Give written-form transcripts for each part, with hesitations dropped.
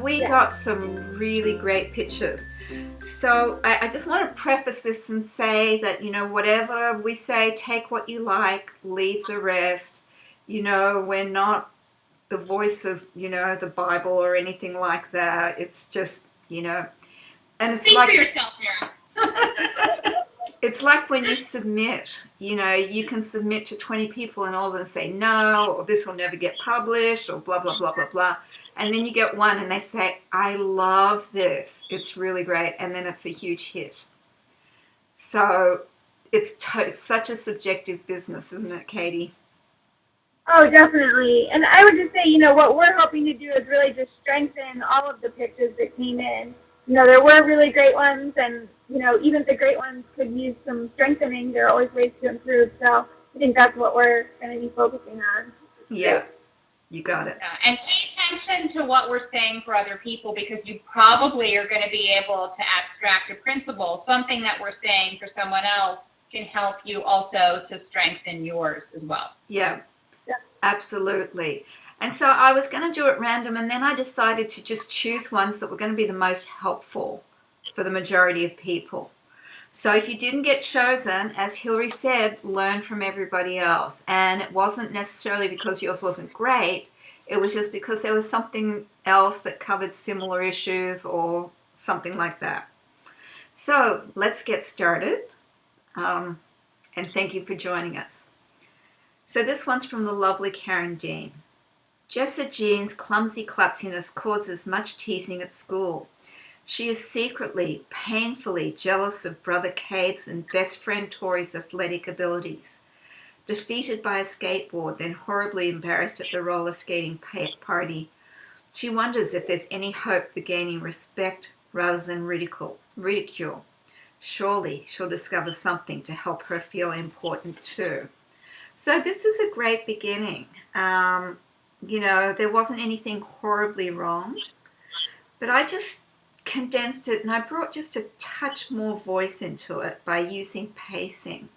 We got some really great pictures. So I just want to preface this and say that, whatever we say, take what you like, leave the rest. We're not the voice of, the Bible or anything like that. It's just, and it's Speak for like yourself, Mira. it's like when you submit, you can submit to 20 people and all of them say no, or this will never get published, or blah, blah, blah, blah, blah. And then you get one and they say, I love this. It's really great. And then it's a huge hit. So it's such a subjective business, isn't it, Katie? Oh, definitely. And I would just say, what we're hoping to do is really just strengthen all of the pitches that came in. There were really great ones, and, even the great ones could use some strengthening. There are always ways to improve. So I think that's what we're going to be focusing on. Yeah, you got it. And pay attention to what we're saying for other people, because you probably are going to be able to abstract a principle. Something that we're saying for someone else can help you also to strengthen yours as well. Yeah, absolutely. And so I was going to do it random, and then I decided to just choose ones that were going to be the most helpful for the majority of people. So if you didn't get chosen, as Hillary said, learn from everybody else. And it wasn't necessarily because yours wasn't great, it was just because there was something else that covered similar issues or something like that. So let's get started. And thank you for joining us. So this one's from the lovely Karen Dean. Jessa Jean's clumsy klutziness causes much teasing at school. She is secretly, painfully jealous of brother Cade's and best friend Tori's athletic abilities. Defeated by a skateboard, then horribly embarrassed at the roller skating party, she wonders if there's any hope for gaining respect rather than ridicule. Surely she'll discover something to help her feel important too. So this is a great beginning. There wasn't anything horribly wrong, but I just condensed it and I brought just a touch more voice into it by using pacing.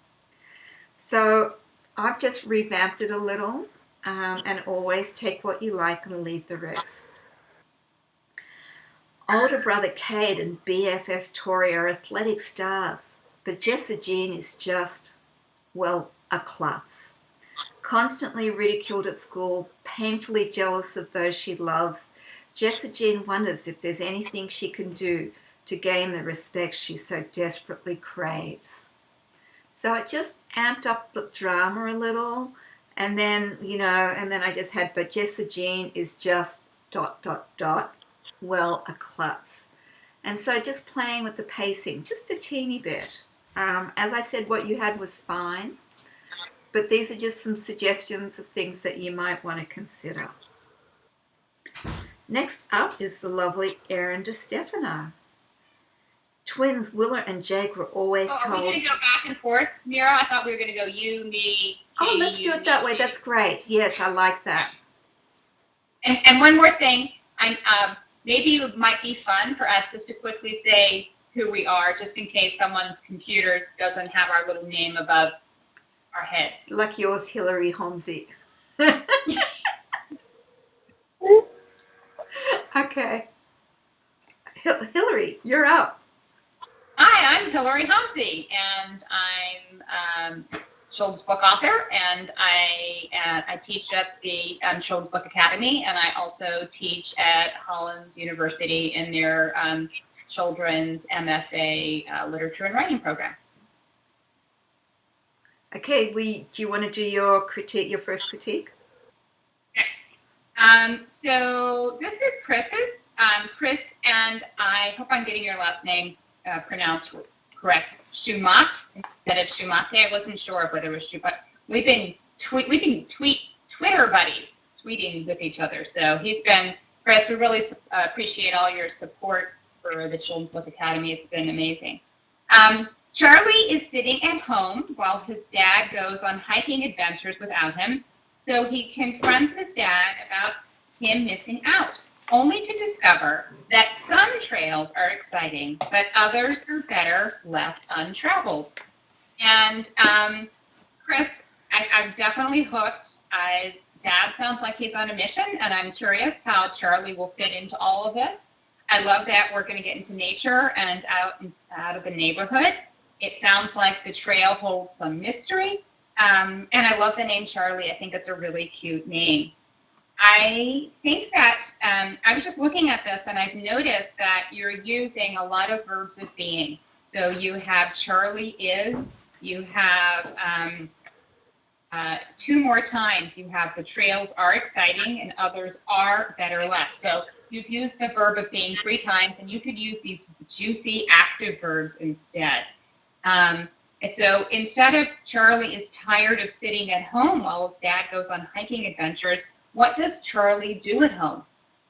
So I've just revamped it a little, and always take what you like and leave the rest. Older brother Cade and BFF Tori are athletic stars, but Jessa Jean is just, well, a klutz. Constantly ridiculed at school, painfully jealous of those she loves, Jessa Jean wonders if there's anything she can do to gain the respect she so desperately craves. So it just amped up the drama a little, and then, I just had, but Jessa Jean is just ... well, a klutz. And so just playing with the pacing, just a teeny bit. As I said, what you had was fine, but these are just some suggestions of things that you might want to consider. Next up is the lovely Erin DeStefano. Twins Willa and Jake were always told... Are we going to go back and forth, Mira? I thought we were going to go you, me, Oh, let's do it that way. That's great. Yes, I like that. And one more thing, maybe it might be fun for us just to quickly say who we are, just in case someone's computers doesn't have our little name above our heads. Like yours, Hillary Homzie. Okay. Hillary, you're up. Hi, I'm Hillary Homzie, and I'm children's book author, and I teach at the Children's Book Academy, and I also teach at Hollins University in their children's MFA literature and writing program. Okay, do you want to do your critique, your first critique? Okay. So this is Chris's. Chris, and I hope I'm getting your last name pronounced correct. Shumat instead of Shumate. I wasn't sure whether it was Shumat. We've been Twitter buddies, tweeting with each other. So Chris, we really appreciate all your support for the Children's Book Academy. It's been amazing. Charlie is sitting at home while his dad goes on hiking adventures without him. So he confronts his dad about him missing out, only to discover that some trails are exciting, but others are better left untraveled. And Chris, I'm definitely hooked. I dad sounds like he's on a mission, and I'm curious how Charlie will fit into all of this. I love that we're going to get into nature and out of the neighborhood. It sounds like the trail holds some mystery. And I love the name Charlie. I think it's a really cute name. I think that I was just looking at this, and I've noticed that you're using a lot of verbs of being. So you have Charlie is, you have 2 more times, you have the trails are exciting and others are better left. So you've used the verb of being 3 times, and you could use these juicy active verbs instead. And so instead of Charlie is tired of sitting at home while his dad goes on hiking adventures, what does Charlie do at home?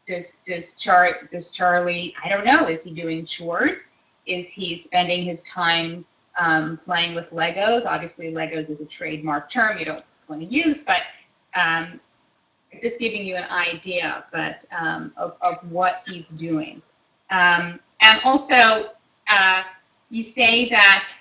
Does Charlie, I don't know, is he doing chores? Is he spending his time playing with Legos? Obviously, Legos is a trademark term you don't want to use, but just giving you an idea of what he's doing. And also, you say that,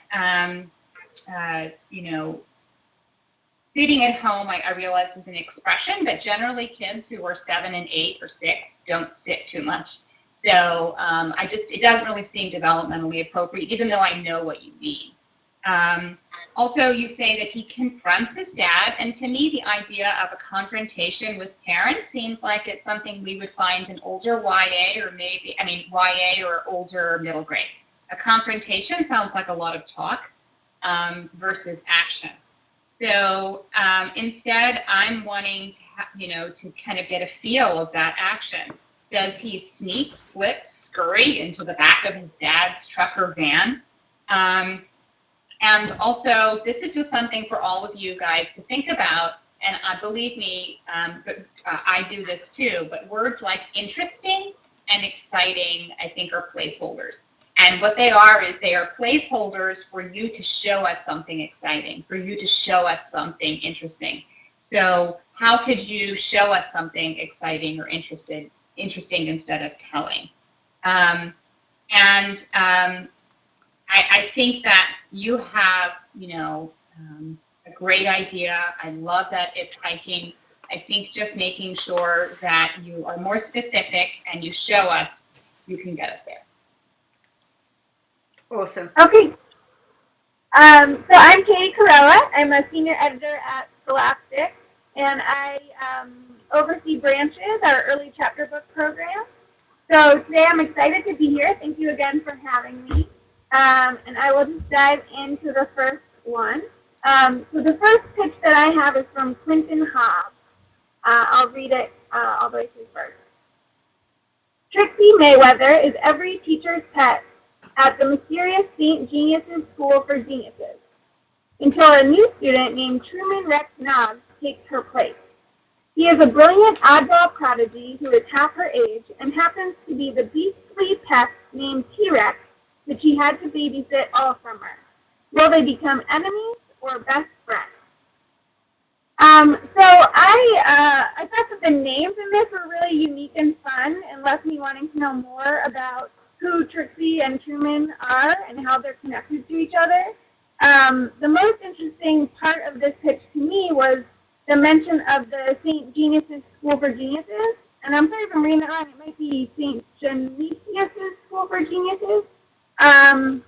sitting at home, I realize is an expression, but generally kids who are 7 and 8 or 6 don't sit too much. So it doesn't really seem developmentally appropriate, even though I know what you mean. Also, you say that he confronts his dad, and to me, the idea of a confrontation with parents seems like it's something we would find in older YA YA or older middle grade. A confrontation sounds like a lot of talk versus action. So instead, I'm wanting to, to kind of get a feel of that action. Does he sneak, slip, scurry into the back of his dad's truck or van? And also, this is just something for all of you guys to think about. And believe me, I do this too. But words like interesting and exciting, I think, are placeholders. And what they are is they are placeholders for you to show us something exciting, for you to show us something interesting. So how could you show us something exciting or interesting instead of telling? I think that you have, a great idea. I love that it's hiking. I think just making sure that you are more specific and you show us, you can get us there. Awesome. Okay. So I'm Katie Carella. I'm a senior editor at Scholsatic, and I oversee Branches, our early chapter book program. So today I'm excited to be here. Thank you again for having me. And I will just dive into the first one. So the first pitch that I have is from Clinton Hobbs. I'll read it all the way through first. Trixie Mayweather is every teacher's pet at the mysterious St. Genius's School for Geniuses, until a new student named Truman Rex Noggs takes her place. He is a brilliant oddball prodigy who is half her age and happens to be the beastly pest named T-Rex that she had to babysit all summer. Will they become enemies or best friends? So I thought that the names in this were really unique and fun and left me wanting to know more about who Trixie and Truman are and how they're connected to each other. The most interesting part of this pitch to me was the mention of the St. Genius's School for Geniuses. And I'm sorry if I'm reading that wrong. It might be St. Genesius's School for Geniuses. I'm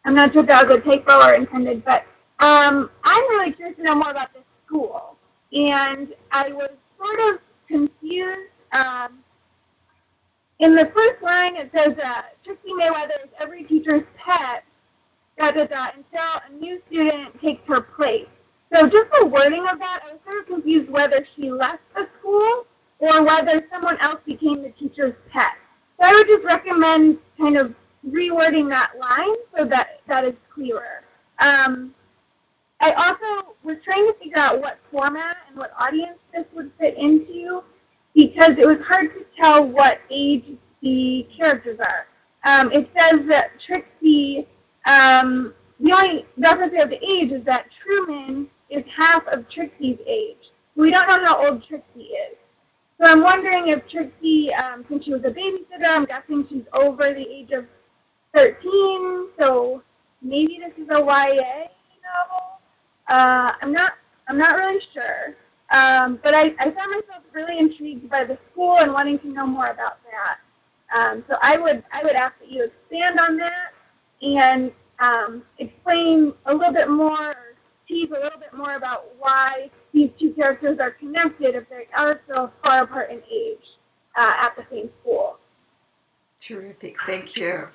not sure if that was a typo or intended, but I'm really curious to know more about this school. And I was sort of confused. In the first line, it says, Trixie Mayweather is every teacher's pet, until a new student takes her place. So just the wording of that, I was sort of confused whether she left the school or whether someone else became the teacher's pet. So I would just recommend kind of rewording that line so that is clearer. I also was trying to figure out what format and what audience this would fit into because it was hard to tell what age the characters are. It says that Trixie, the only reference we have to age is that Truman is half of Trixie's age. We don't know how old Trixie is. So I'm wondering if Trixie, since she was a babysitter, I'm guessing she's over the age of 13, so maybe this is a YA novel. I'm not really sure. But I found myself really intrigued by the school and wanting to know more about that. So I would ask that you expand on that and explain a little bit more, or tease a little bit more about why these two characters are connected if they are so far apart in age at the same school. Terrific, thank you.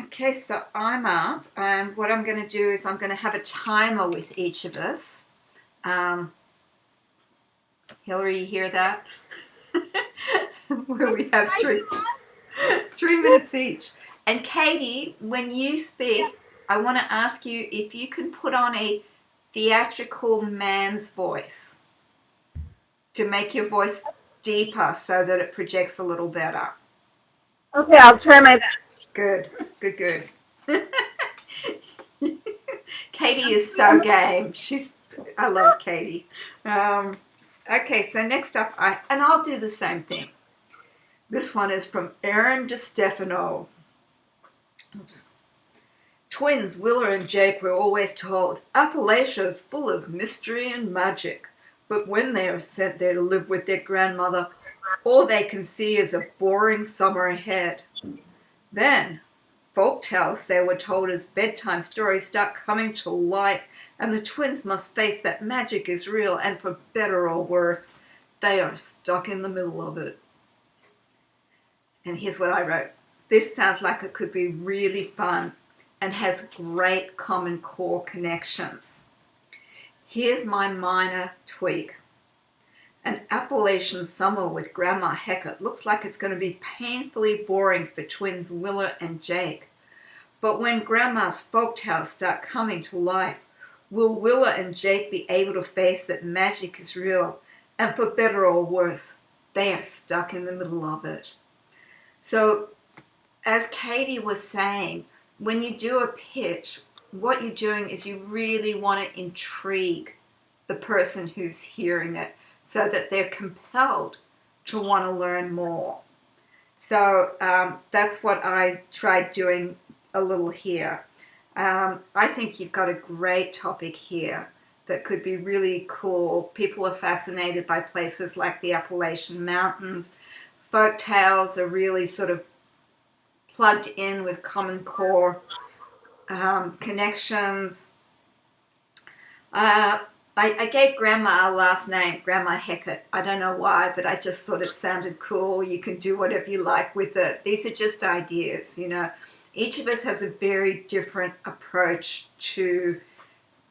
Okay, so I'm up, and what I'm going to do is I'm going to have a timer with each of us. Hillary, you hear that? Where we have 3 minutes each. And Katie, when you speak, I want to ask you if you can put on a theatrical man's voice to make your voice deeper so that it projects a little better. Okay, I'll try my best. Good, good, good. Katie is so game. I love Katie. Okay, so next up, I'll do the same thing. This one is from Aaron DeStefano. Oops. Twins Willa and Jake were always told, Appalachia is full of mystery and magic, but when they are sent there to live with their grandmother, all they can see is a boring summer ahead. Then, folk tales they were told as bedtime stories start coming to life, and the twins must face that magic is real, and for better or worse, they are stuck in the middle of it. And here's what I wrote. This sounds like it could be really fun and has great common core connections. Here's my minor tweak. An Appalachian summer with Grandma Heckett looks like it's going to be painfully boring for twins Willa and Jake. But when Grandma's folktales start coming to life, will Willa and Jake be able to face that magic is real, and for better or worse, they are stuck in the middle of it. So, as Katie was saying, when you do a pitch, what you're doing is you really want to intrigue the person who's hearing it so that they're compelled to want to learn more. So that's what I tried doing a little here. I think you've got a great topic here that could be really cool. People are fascinated by places like the Appalachian Mountains. Folk tales are really sort of plugged in with common core connections. I gave Grandma a last name, Grandma Heckett. I don't know why, but I just thought it sounded cool. You can do whatever you like with it. These are just ideas, you know. Each of us has a very different approach to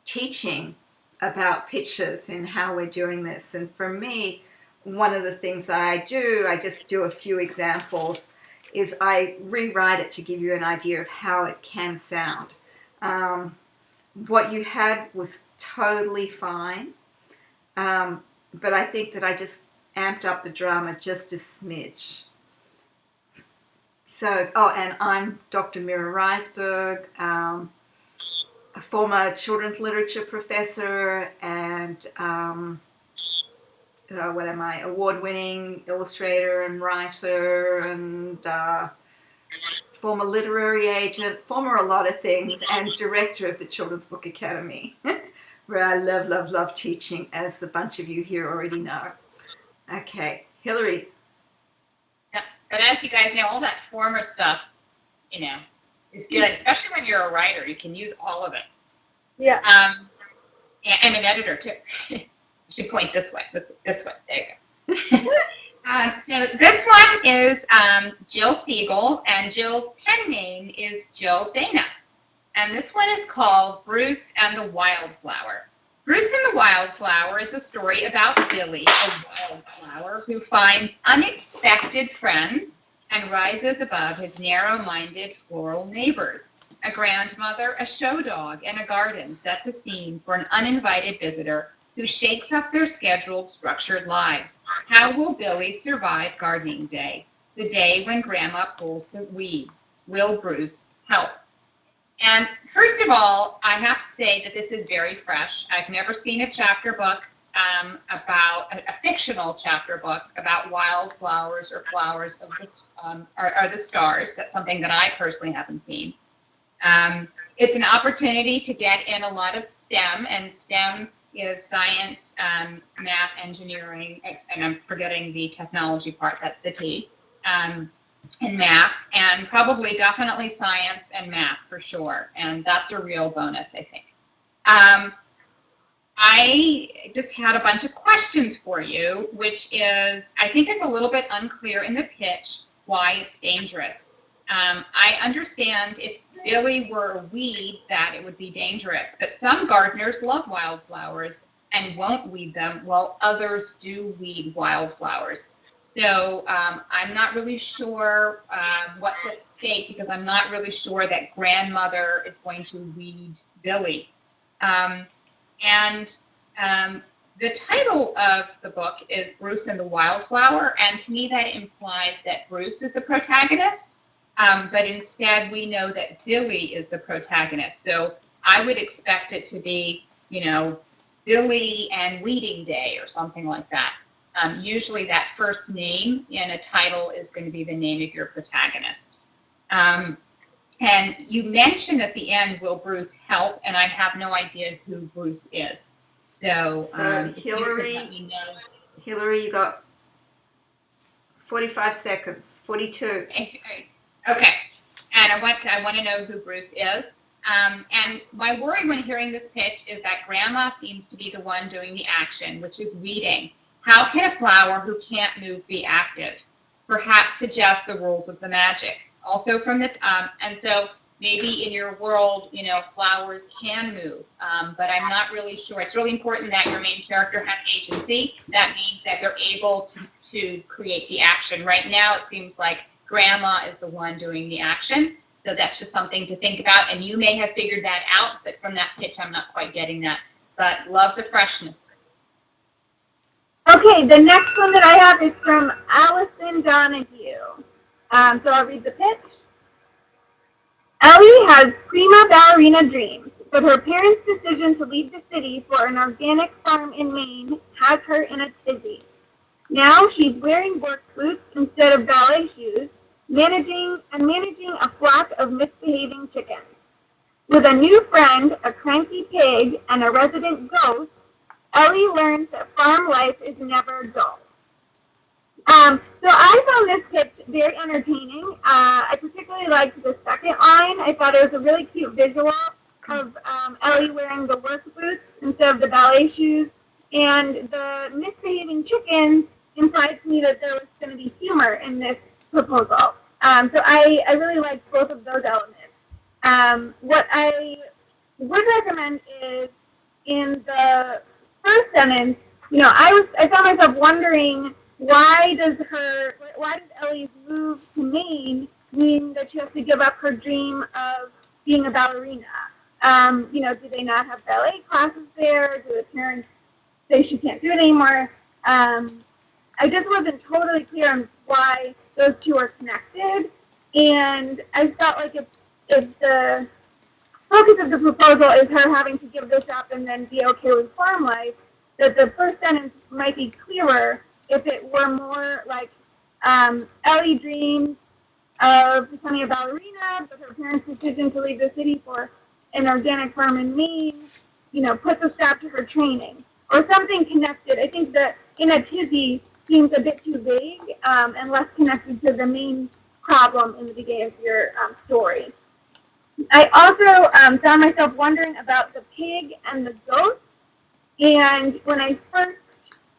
teaching about pictures and how we're doing this. And for me, one of the things that I just do a few examples, is I rewrite it to give you an idea of how it can sound. What you had was totally fine, but I think that I just amped up the drama just a smidge. So, and I'm Dr. Mira Reisberg, a former children's literature professor and what am I? Award-winning illustrator and writer and former literary agent, former a lot of things, and director of the Children's Book Academy, where I love teaching, as a bunch of you here already know. Okay, Hillary. Yeah, but as you guys know, all that former stuff, you know, is good, especially when you're a writer. You can use all of it. Yeah. And an editor too. I should point this way. This way. There you go. So this one is Jill Siegel, and Jill's pen name is Jill Dana. And this one is called Bruce and the Wildflower. Bruce and the Wildflower is a story about Billy, a wildflower, who finds unexpected friends and rises above his narrow-minded floral neighbors. A grandmother, a show dog, and a garden set the scene for an uninvited visitor who shakes up their scheduled, structured lives. How will Billy survive gardening day, the day when Grandma pulls the weeds? Will Bruce help? And first of all, I have to say that this is very fresh. I've never seen a chapter book about a fictional chapter book about wildflowers or flowers of the stars. That's something that I personally haven't seen. It's an opportunity to get in a lot of STEM, and STEM is science, math, engineering, and I'm forgetting the technology part, that's the T, and math, and probably definitely science and math for sure. And that's a real bonus, I think. I just had a bunch of questions for you, which is, I think it's a little bit unclear in the pitch why it's dangerous. I understand if Billy were a weed that it would be dangerous, but some gardeners love wildflowers and won't weed them, while others do weed wildflowers. So I'm not really sure what's at stake, because I'm not really sure that grandmother is going to weed Billy. And the title of the book is Bruce and the Wildflower, and to me that implies that Bruce is the protagonist, but instead we know that Billy is the protagonist. So I would expect it to be, Billy and Weeding Day or something like that. Usually that first name in a title is going to be the name of your protagonist. And you mentioned at the end, will Bruce help? And I have no idea who Bruce is. So Hillary, Hillary, you got 45 seconds, 42. Okay. And I want to know who Bruce is. And my worry when hearing this pitch is that Grandma seems to be the one doing the action, which is weeding. How can a flower who can't move be active? Perhaps suggest the rules of the magic. Also from the, and so maybe in your world, flowers can move, but I'm not really sure. It's really important that your main character has agency. That means that they're able to create the action. Right now, it seems like Grandma is the one doing the action. So that's just something to think about. And you may have figured that out, but from that pitch, I'm not quite getting that. But love the freshness. Okay, the next one that I have is from Allison Donahue. So I'll read the pitch. Ellie has prima ballerina dreams, but her parents' decision to leave the city for an organic farm in Maine has her in a tizzy. Now she's wearing work boots instead of ballet shoes, managing a flock of misbehaving chickens. With a new friend, a cranky pig, and a resident ghost, Ellie learns that farm life is never dull. So I found this pitch very entertaining. I particularly liked the second line. I thought it was a really cute visual of Ellie wearing the work boots instead of the ballet shoes. And the misbehaving chickens implied to me that there was going to be humor in this proposal. So I really liked both of those elements. What I would recommend is in the first sentence, I found myself wondering, why does Ellie's move to Maine mean that she has to give up her dream of being a ballerina? Do they not have ballet classes there? Do the parents say she can't do it anymore? I just wasn't totally clear on why those two are connected, and I felt like if the focus of the proposal is her having to give this up and then be okay with farm life, that the first sentence might be clearer if it were more like Ellie dreams of becoming a ballerina, but her parents' decision to leave the city for an organic farm in Maine, puts a stop to her training. Or something connected. I think that in a tizzy seems a bit too vague and less connected to the main problem in the beginning of your story. I also found myself wondering about the pig and the goat. And when I first,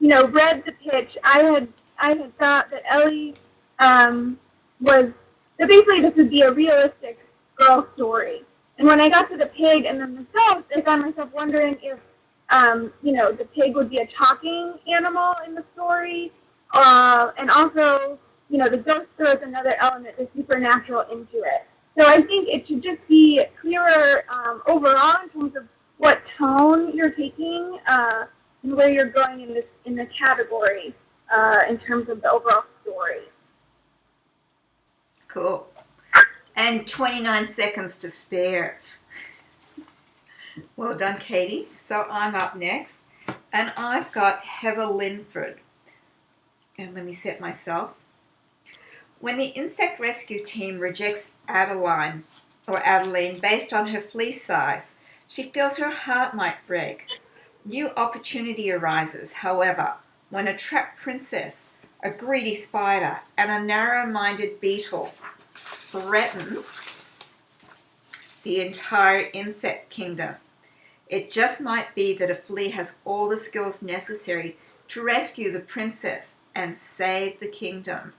read the pitch, I had thought that Ellie was that basically this would be a realistic girl story. And when I got to the pig and then the goat, I found myself wondering if the pig would be a talking animal in the story, and also, the ghost throws another element, the supernatural, into it. So I think it should just be clearer overall in terms of what tone you're taking and where you're going in the category in terms of the overall story. Cool. And 29 seconds to spare. Well done, Katie. So I'm up next, and I've got Heather Linford. And let me set myself. When the insect rescue team rejects Adeline based on her flea size, she feels her heart might break. New opportunity arises, however, when a trapped princess, a greedy spider, and a narrow-minded beetle threaten the entire insect kingdom. It just might be that a flea has all the skills necessary to rescue the princess and save the kingdom.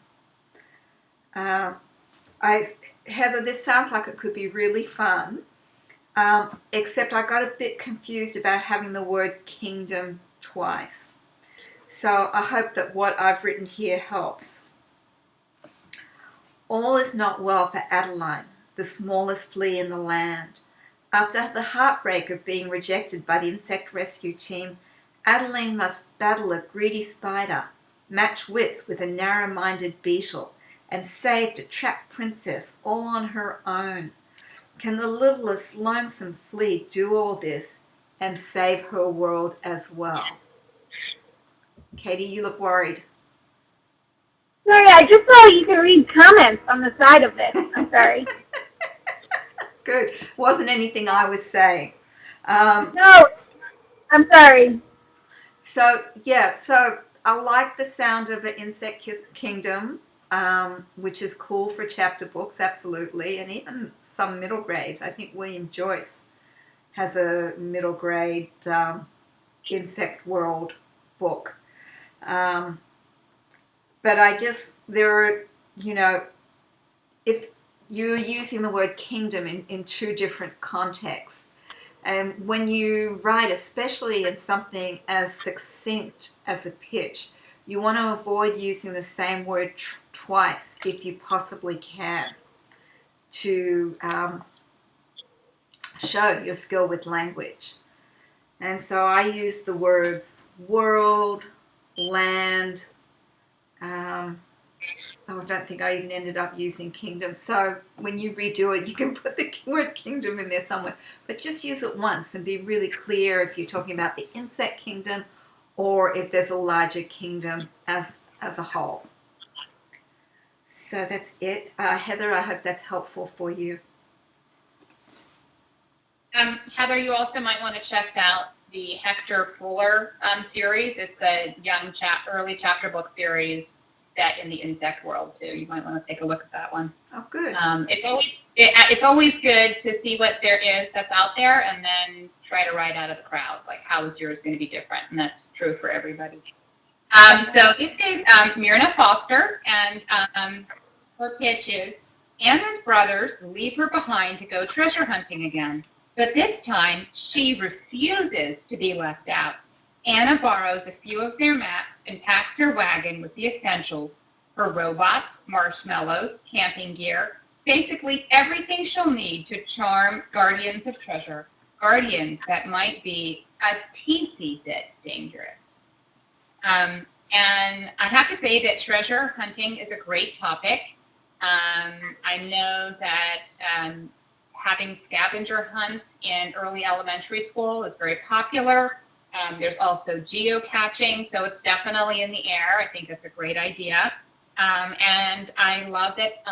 Heather, this sounds like it could be really fun, except I got a bit confused about having the word kingdom twice. So I hope that what I've written here helps. All is not well for Adeline, the smallest flea in the land. After the heartbreak of being rejected by the insect rescue team, Adeline must battle a greedy spider, match wits with a narrow-minded beetle, and save a trapped princess all on her own. Can the littlest lonesome flea do all this and save her world as well? Katie, you look worried. Sorry, I just saw you can read comments on the side of this. I'm sorry. Good. Wasn't anything I was saying. No, I'm sorry. So I like the sound of an insect kingdom, which is cool for chapter books, absolutely, and even some middle grades. I think William Joyce has a middle grade insect world book. But if you're using the word kingdom in two different contexts, and when you write, especially in something as succinct as a pitch, you want to avoid using the same word twice if you possibly can to show your skill with language. And so I use the words world, land. I don't think I even ended up using kingdom. So when you redo it, you can put the word kingdom in there somewhere. But just use it once and be really clear if you're talking about the insect kingdom or if there's a larger kingdom as a whole. So that's it. Heather, I hope that's helpful for you. Heather, you also might want to check out the Hector Fuller series. It's a young early chapter book series set in the insect world too. You might want to take a look at that one. Oh, good. It's always good to see what there is that's out there, and then try to write out of the crowd. Like, how is yours going to be different? And that's true for everybody. So this is Mira Foster, and her pitch is: Anna's brothers leave her behind to go treasure hunting again, but this time she refuses to be left out. Anna borrows a few of their maps and packs her wagon with the essentials: her robots, marshmallows, camping gear, basically everything she'll need to charm guardians of treasure, guardians that might be a teensy bit dangerous. And I have to say that treasure hunting is a great topic. I know that having scavenger hunts in early elementary school is very popular. There's also geocaching, so it's definitely in the air. I think that's a great idea. And I love that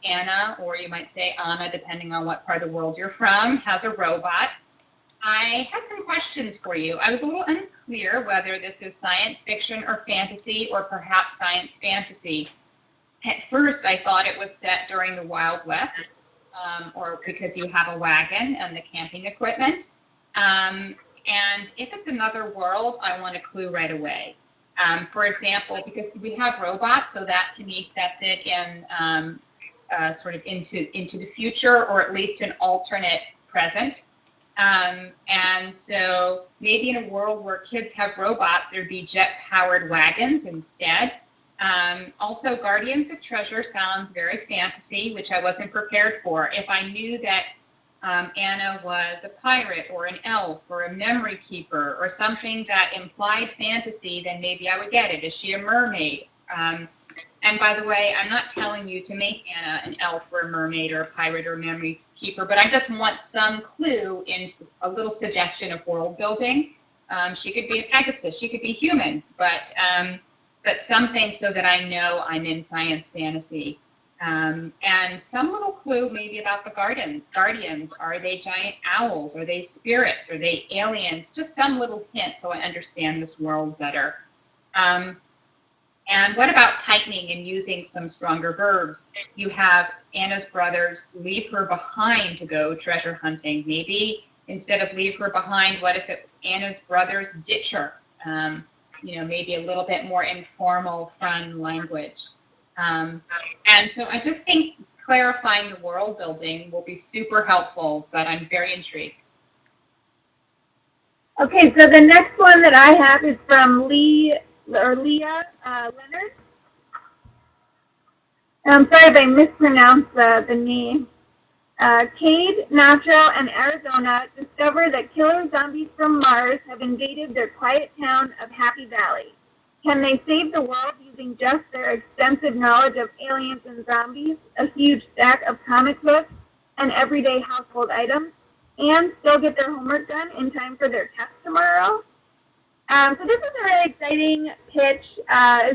Anna, or you might say Anna, depending on what part of the world you're from, has a robot. I had some questions for you. I was a little unclear whether this is science fiction or fantasy, or perhaps science fantasy. At first, I thought it was set during the Wild West, or because you have a wagon and the camping equipment. And if it's another world, I want a clue right away. For example, because we have robots, so that to me sets it in sort of into the future, or at least an alternate present. And so maybe in a world where kids have robots, there'd be jet-powered wagons instead. Also, Guardians of Treasure sounds very fantasy, which I wasn't prepared for. If I knew that Anna was a pirate or an elf or a memory keeper or something that implied fantasy, then maybe I would get it. Is she a mermaid? And by the way, I'm not telling you to make Anna an elf or a mermaid or a pirate or a memory keeper, but I just want some clue into a little suggestion of world building. She could be a Pegasus, she could be human, but something so that I know I'm in science fantasy. And some little clue maybe about the guardians. Are they giant owls? Are they spirits? Are they aliens? Just some little hint so I understand this world better. And what about tightening and using some stronger verbs? You have Anna's brothers leave her behind to go treasure hunting. Maybe instead of leave her behind, what if it was Anna's brothers ditch her? Maybe a little bit more informal, fun language. And so I just think clarifying the world building will be super helpful, but I'm very intrigued. Okay, so the next one that I have is from Leah Leonard. I'm sorry if I mispronounced the name. Cade, Nacho, and Arizona discover that killer zombies from Mars have invaded their quiet town of Happy Valley. Can they save the world using just their extensive knowledge of aliens and zombies, a huge stack of comic books, and everyday household items, and still get their homework done in time for their test tomorrow? So this is a really exciting pitch.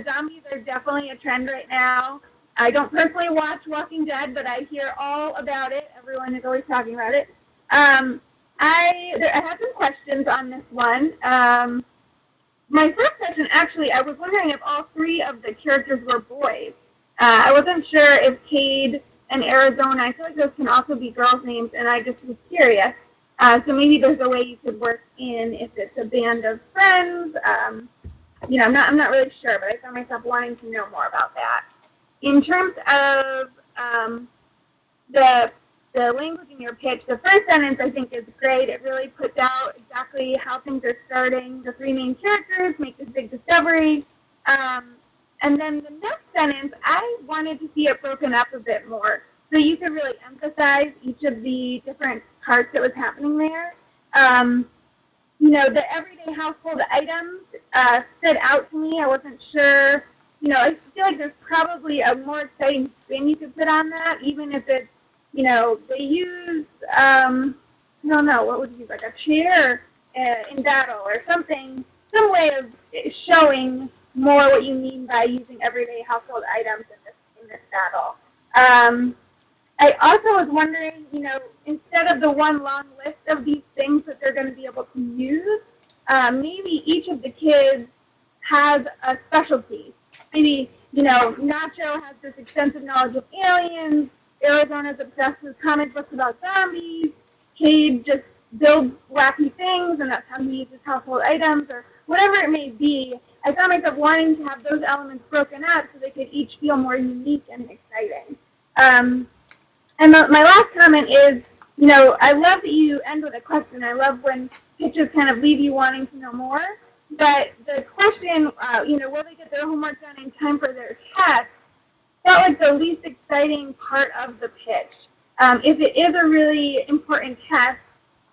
Zombies are definitely a trend right now. I don't personally watch Walking Dead, but I hear all about it. Everyone is always talking about it. I have some questions on this one. My first question, actually, I was wondering if all three of the characters were boys. I wasn't sure if Cade and Arizona, I feel like those can also be girls' names, and I just was curious. So maybe there's a way you could work in if it's a band of friends. I'm not really sure, but I found myself wanting to know more about that. In terms of the language in your pitch, the first sentence I think is great. It really puts out exactly how things are starting. The three main characters make this big discovery. And then the next sentence, I wanted to see it broken up a bit more. So you could really emphasize each of the different parts that was happening there. The everyday household items stood out to me. I wasn't sure. I feel like there's probably a more exciting spin you could put on that, even if it's, they use, I don't know, what would you use, like a chair in battle or something, some way of showing more what you mean by using everyday household items in this battle. I also was wondering, instead of the one long list of these things that they're going to be able to use, maybe each of the kids has a specialty. Maybe, Nacho has this extensive knowledge of aliens, Arizona's obsessed with comic books about zombies, Cade just builds wacky things and that's how he uses household items, or whatever it may be. I found myself wanting to have those elements broken up so they could each feel more unique and exciting. And my last comment is, I love that you end with a question. I love when pitches kind of leave you wanting to know more. But the question, will they get their homework done in time for their test, felt like the least exciting part of the pitch. If it is a really important test,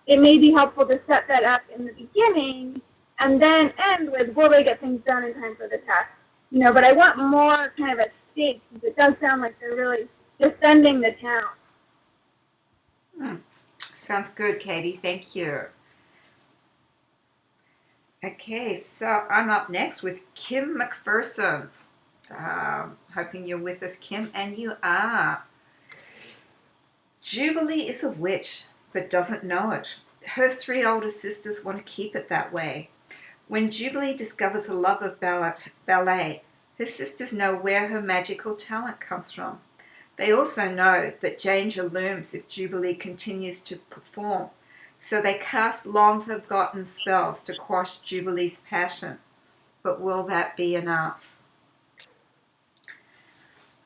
it may be helpful to set that up in the beginning and then end with, will they get things done in time for the test? But I want more kind of a stake, because it does sound like they're really defending the town. Sounds good, Katie. Thank you. Okay, so I'm up next with Kim McPherson. Hoping you're with us, Kim, and you are. Jubilee is a witch, but doesn't know it. Her three older sisters want to keep it that way. When Jubilee discovers a love of ballet, her sisters know where her magical talent comes from. They also know that danger looms if Jubilee continues to perform, so they cast long-forgotten spells to quash Jubilee's passion. But will that be enough?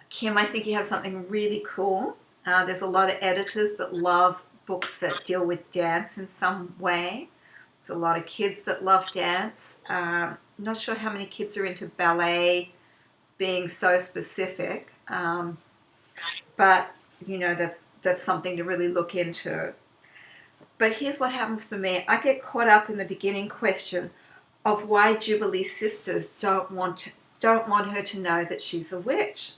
Kim, I think you have something really cool. There's a lot of editors that love books that deal with dance in some way. There's a lot of kids that love dance. Not sure how many kids are into ballet being so specific. But, that's something to really look into. But here's what happens for me. I get caught up in the beginning question of why Jubilee's sisters don't want her to know that she's a witch.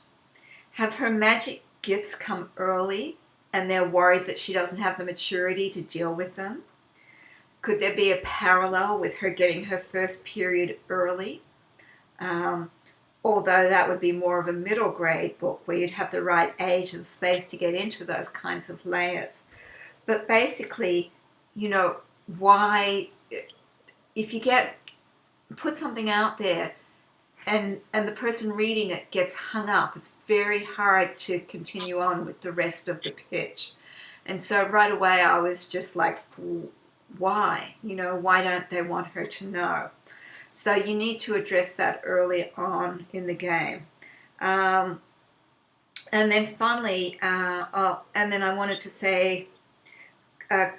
Have her magic gifts come early and they're worried that she doesn't have the maturity to deal with them? Could there be a parallel with her getting her first period early? although that would be more of a middle grade book where you'd have the right age and space to get into those kinds of layers. But basically, why, if you put something out there and the person reading it gets hung up, it's very hard to continue on with the rest of the pitch. And so right away I was just like, why? Why don't they want her to know? So you need to address that early on in the game. And then finally, and then I wanted to say,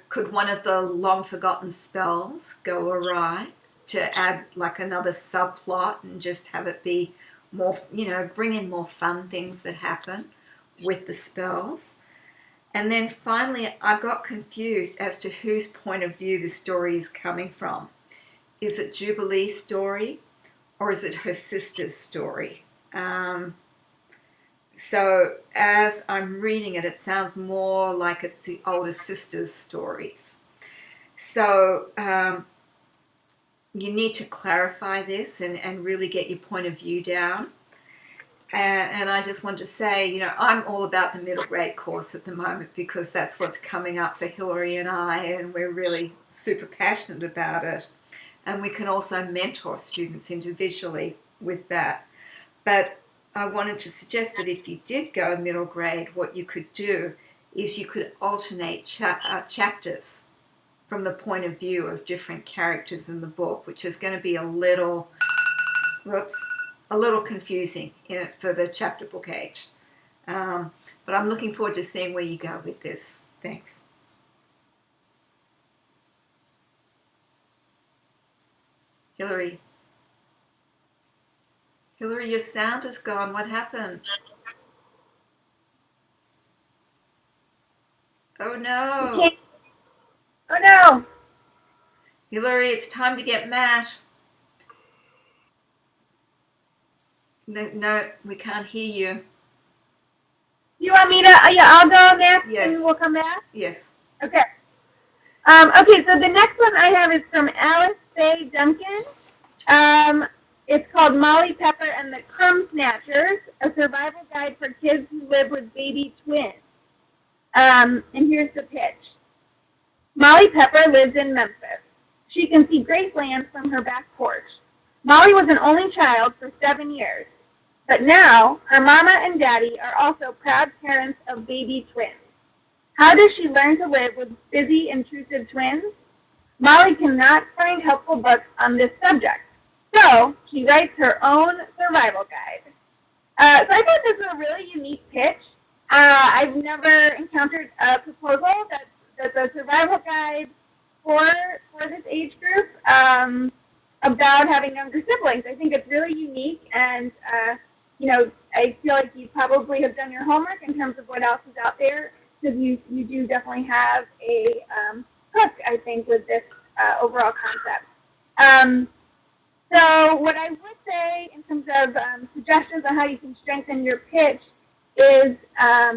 could one of the long forgotten spells go awry, to add like another subplot and just have it be more, bring in more fun things that happen with the spells. And then finally, I got confused as to whose point of view the story is coming from. Is it Jubilee's story or is it her sister's story? So as I'm reading it, it sounds more like it's the older sister's stories. So you need to clarify this and really get your point of view down. And I just want to say, I'm all about the middle grade course at the moment because that's what's coming up for Hillary and I, and we're really super passionate about it. And we can also mentor students individually with that. But I wanted to suggest that if you did go middle grade, what you could do is you could alternate chapters from the point of view of different characters in the book, which is going to be a little confusing for the chapter book age. But I'm looking forward to seeing where you go with this. Thanks. Hillary, your sound is gone. What happened? Oh no. Okay. Oh no. Hillary, it's time to get Matt. No, we can't hear you. You want me to? Yeah, I'll go next, Yes. and we'll come back. Yes. Okay. Okay. So the next one I have is from Alice Faye Duncan. It's called Molly Pepper and the Crumb Snatchers: A Survival Guide for Kids Who Live with Baby Twins. And here's the pitch. Molly Pepper lives in Memphis. She can see Graceland from her back porch. Molly was an only child for 7 years. But now, her mama and daddy are also proud parents of baby twins. How does she learn to live with busy, intrusive twins? Molly cannot find helpful books on this subject, so she writes her own survival guide. So I thought this was a really unique pitch. I've never encountered a proposal that's a survival guide for this age group about having younger siblings. I think it's really unique, and I feel like you probably have done your homework in terms of what else is out there, because you do definitely have a hook, I think, with this overall concept. So what I would say in terms of suggestions on how you can strengthen your pitch is, I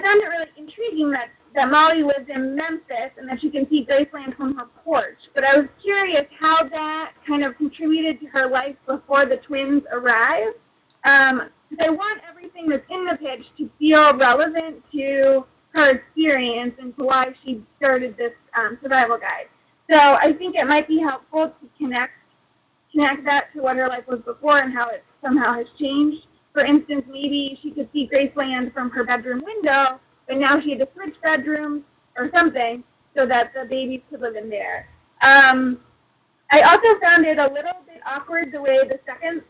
found it really intriguing that Molly lives in Memphis and that she can see Graceland from her porch. But I was curious how that kind of contributed to her life before the twins arrived. Because I want everything that's in the pitch to feel relevant to her experience and to why she started this survival guide. So I think it might be helpful to connect that to what her life was before and how it somehow has changed. For instance, maybe she could see Graceland from her bedroom window, but now she had to switch bedrooms or something so that the babies could live in there. I also found it a little bit awkward the way the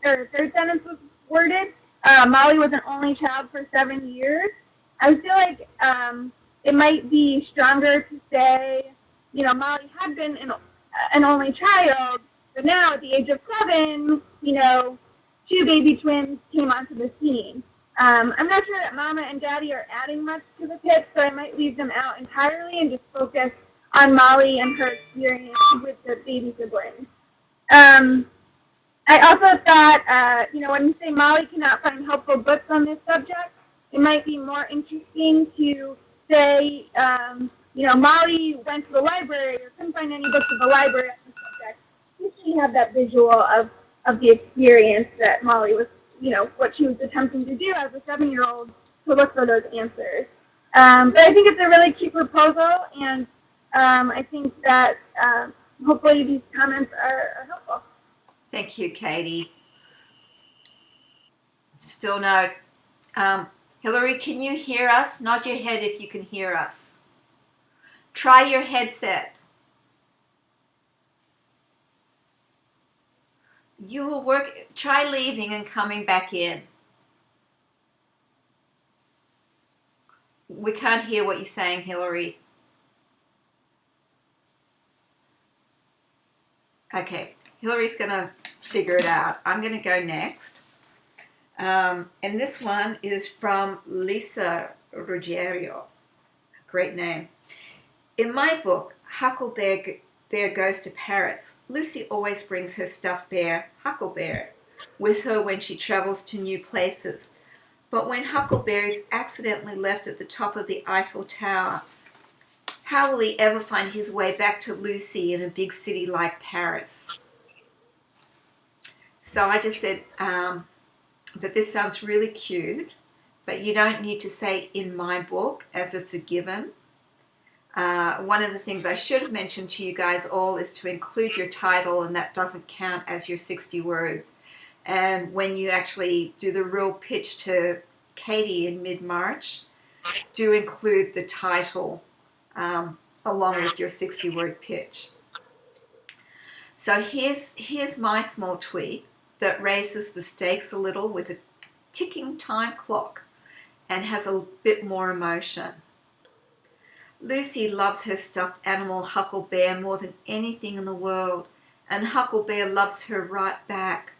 third sentence was worded. Molly was an only child for 7 years. I feel like it might be stronger to say, Molly had been an only child, but now at the age of 7, two baby twins came onto the scene. I'm not sure that Mama and Daddy are adding much to the pitch, so I might leave them out entirely and just focus on Molly and her experience with the baby siblings. I also thought, when you say Molly cannot find helpful books on this subject, it might be more interesting to say, Molly went to the library or couldn't find any books at the library on this subject. You should have that visual of of the experience that Molly was, what she was attempting to do as a 7-year-old to look for those answers. But I think it's a really cute proposal, and I think that hopefully these comments are helpful. Thank you, Katie. Still no. Hillary, can you hear us? Nod your head if you can hear us. Try your headset. You will work. Try leaving and coming back in. We can't hear what you're saying, Hillary. Okay, Hillary's going to figure it out. I'm going to go next. And this one is from Lisa Ruggiero. Great name. In my book, Hucklebear Goes to Paris, Lucy always brings her stuffed bear, Hucklebear, with her when she travels to new places. But when Hucklebear is accidentally left at the top of the Eiffel Tower, how will he ever find his way back to Lucy in a big city like Paris? So I just said that this sounds really cute, but you don't need to say in my book as it's a given. One of the things I should have mentioned to you guys all is to include your title, and that doesn't count as your 60 words. And when you actually do the real pitch to Katie in mid-March, do include the title along with your 60-word pitch. So here's my small tweak that raises the stakes a little with a ticking time clock and has a bit more emotion. Lucy loves her stuffed animal Hucklebear more than anything in the world, and Hucklebear loves her right back.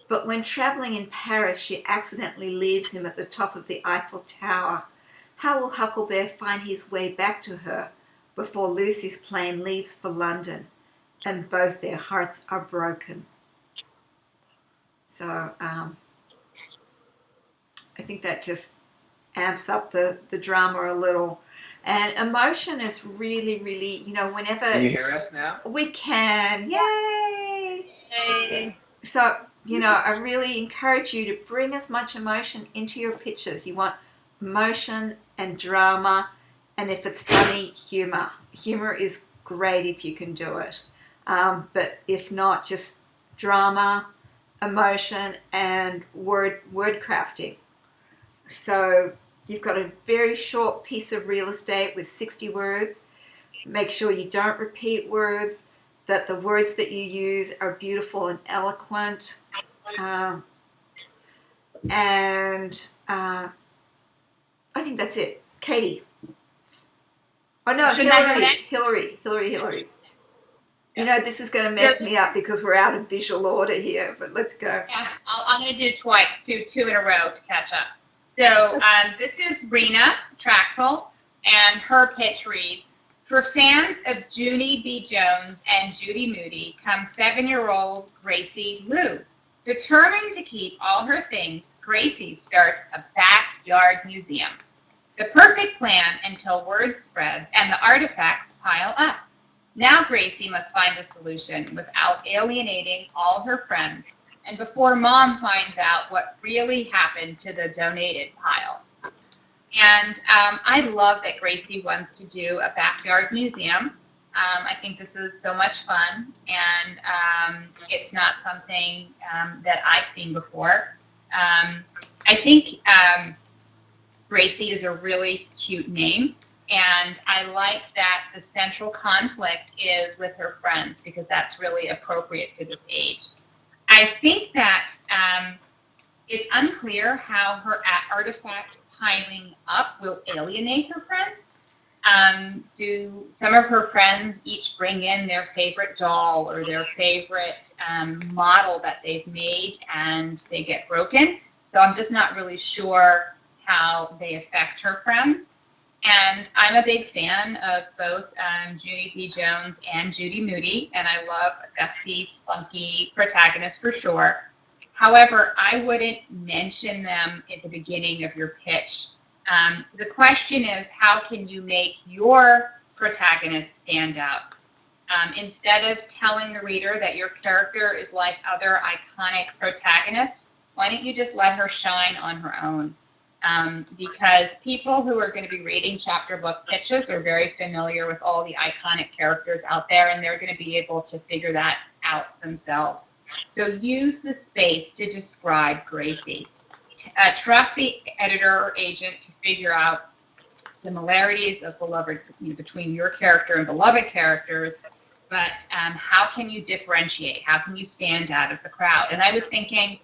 But when traveling in Paris, she accidentally leaves him at the top of the Eiffel Tower. How will Hucklebear find his way back to her before Lucy's plane leaves for London and both their hearts are broken? So I think that just amps up the drama a little. And emotion is really, really, whenever... Can you hear us now? We can. Yay! Yay. So, I really encourage you to bring as much emotion into your pictures. You want emotion and drama, and if it's funny, humor. Humor is great if you can do it. But if not, just drama, emotion, and word crafting. So you've got a very short piece of real estate with 60 words. Make sure you don't repeat words, that the words that you use are beautiful and eloquent. I think that's it. Katie. Oh no, Hillary. This is going to mess me up because we're out of visual order here, but let's go. Yeah, I'm going to do two in a row to catch up. So this is Rena Traxel, and her pitch reads, for fans of Junie B. Jones and Judy Moody comes 7-year-old Gracie Lou. Determined to keep all her things, Gracie starts a backyard museum. The perfect plan until word spreads and the artifacts pile up. Now Gracie must find a solution without alienating all her friends and before Mom finds out what really happened to the donated pile. And I love that Gracie wants to do a backyard museum. I think this is so much fun, and it's not something that I've seen before. I think Gracie is a really cute name, and I like that the central conflict is with her friends because that's really appropriate for this age. I think that it's unclear how her artifacts piling up will alienate her friends. Do some of her friends each bring in their favorite doll or their favorite model that they've made and they get broken? So I'm just not really sure how they affect her friends. And I'm a big fan of both Junie B. Jones and Judy Moody, and I love a gutsy, spunky protagonist for sure. However, I wouldn't mention them at the beginning of your pitch. The question is, how can you make your protagonist stand out? Instead of telling the reader that your character is like other iconic protagonists, why don't you just let her shine on her own? Because people who are going to be reading chapter book pitches are very familiar with all the iconic characters out there, and they're going to be able to figure that out themselves. So use the space to describe Gracie. Trust the editor or agent to figure out similarities of beloved between your character and beloved characters, but how can you differentiate? How can you stand out of the crowd? And I was thinking,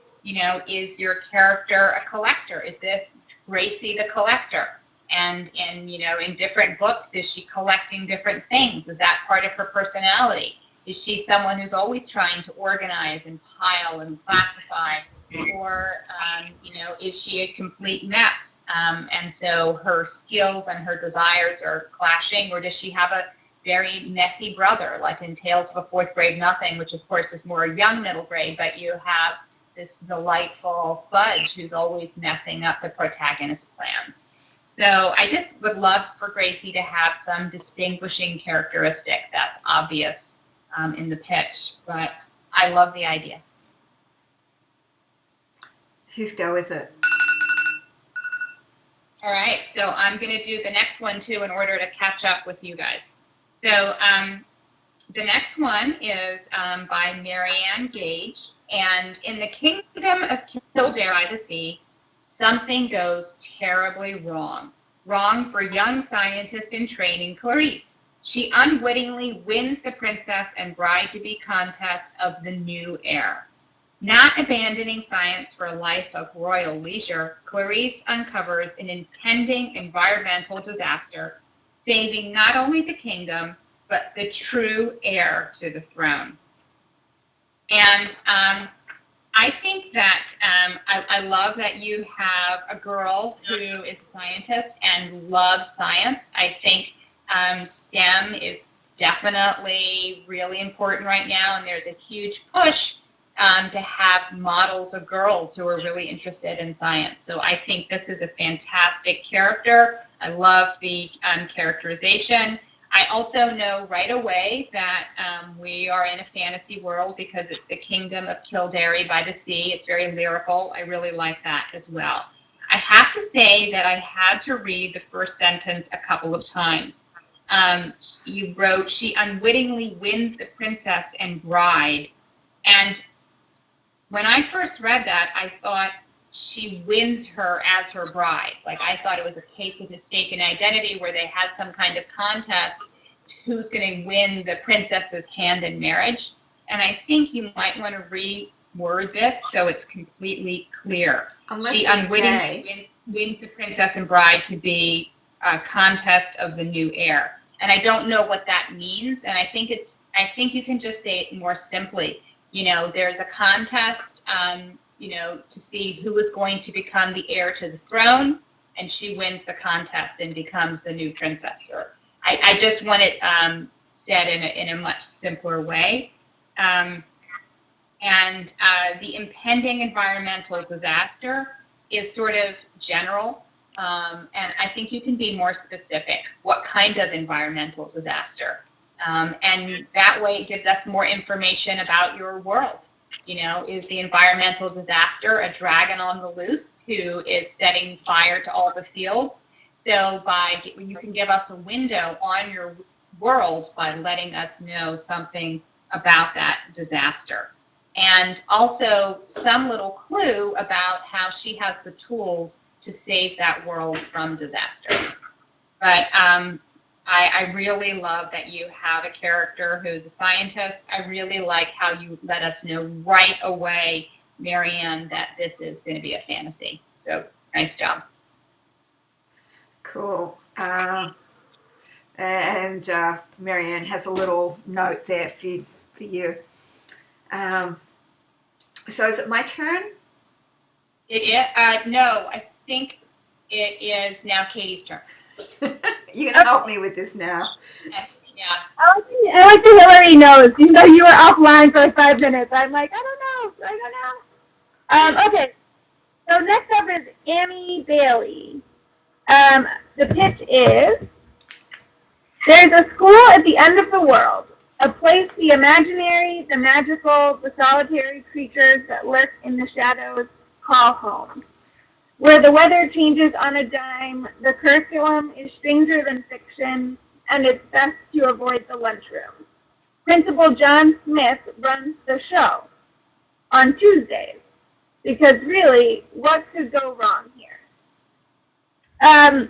is your character a collector? Is this Gracie the collector? And in different books, is she collecting different things? Is that part of her personality? Is she someone who's always trying to organize and pile and classify? Or, is she a complete mess? And so her skills and her desires are clashing, or does she have a very messy brother, like in Tales of a Fourth Grade Nothing, which of course is more a young middle grade, but you have this delightful Fudge who's always messing up the protagonist's plans. So I just would love for Gracie to have some distinguishing characteristic that's obvious in the pitch, but I love the idea. Whose go is it? All right, so I'm going to do the next one too in order to catch up with you guys. So the next one is by Marianne Gage, and in the kingdom of Kildare by the Sea, something goes terribly wrong. Wrong for young scientist in training Clarice. She unwittingly wins the princess and bride-to-be contest of the new heir. Not abandoning science for a life of royal leisure, Clarice uncovers an impending environmental disaster, saving not only the kingdom, but the true heir to the throne. And I think that I love that you have a girl who is a scientist and loves science. I think STEM is definitely really important right now, and there's a huge push to have models of girls who are really interested in science. So I think this is a fantastic character. I love the characterization. I also know right away that we are in a fantasy world because it's the kingdom of Kildare by the Sea. It's very lyrical. I really like that as well. I have to say that I had to read the first sentence a couple of times. You wrote, she unwittingly wins the princess and bride. And when I first read that, I thought she wins her as her bride. Like, I thought it was a case of mistaken identity where they had some kind of contest who's going to win the princess's hand in marriage. And I think you might want to reword this so it's completely clear. Unless she unwittingly wins the princess and bride to be a contest of the new heir. And I don't know what that means. And I think you can just say it more simply. There's a contest, to see who is going to become the heir to the throne, and she wins the contest and becomes the new princess. Or I just want it said in a much simpler way. And the impending environmental disaster is sort of general, and I think you can be more specific. What kind of environmental disaster? And that way it gives us more information about your world. Is the environmental disaster a dragon on the loose who is setting fire to all the fields? So you can give us a window on your world by letting us know something about that disaster. And also some little clue about how she has the tools to save that world from disaster. But I really love that you have a character who's a scientist. I really like how you let us know right away, Marianne, that this is going to be a fantasy. So nice job. Cool. And Marianne has a little note there for you. So is it my turn? It is. No, I think it is now Katie's turn. You're going to help me with this now. Yes, yeah. I like the Hillary knows, even though you were offline for like 5 minutes. I'm like, I don't know. Okay. So next up is Amy Bailey. The pitch is, there's a school at the end of the world. place the imaginary, the magical, the solitary creatures that lurk in the shadows call home. Where the weather changes on a dime, the curriculum is stranger than fiction, and it's best to avoid the lunchroom. Principal John Smith runs the show on Tuesdays, because really, what could go wrong here? Um,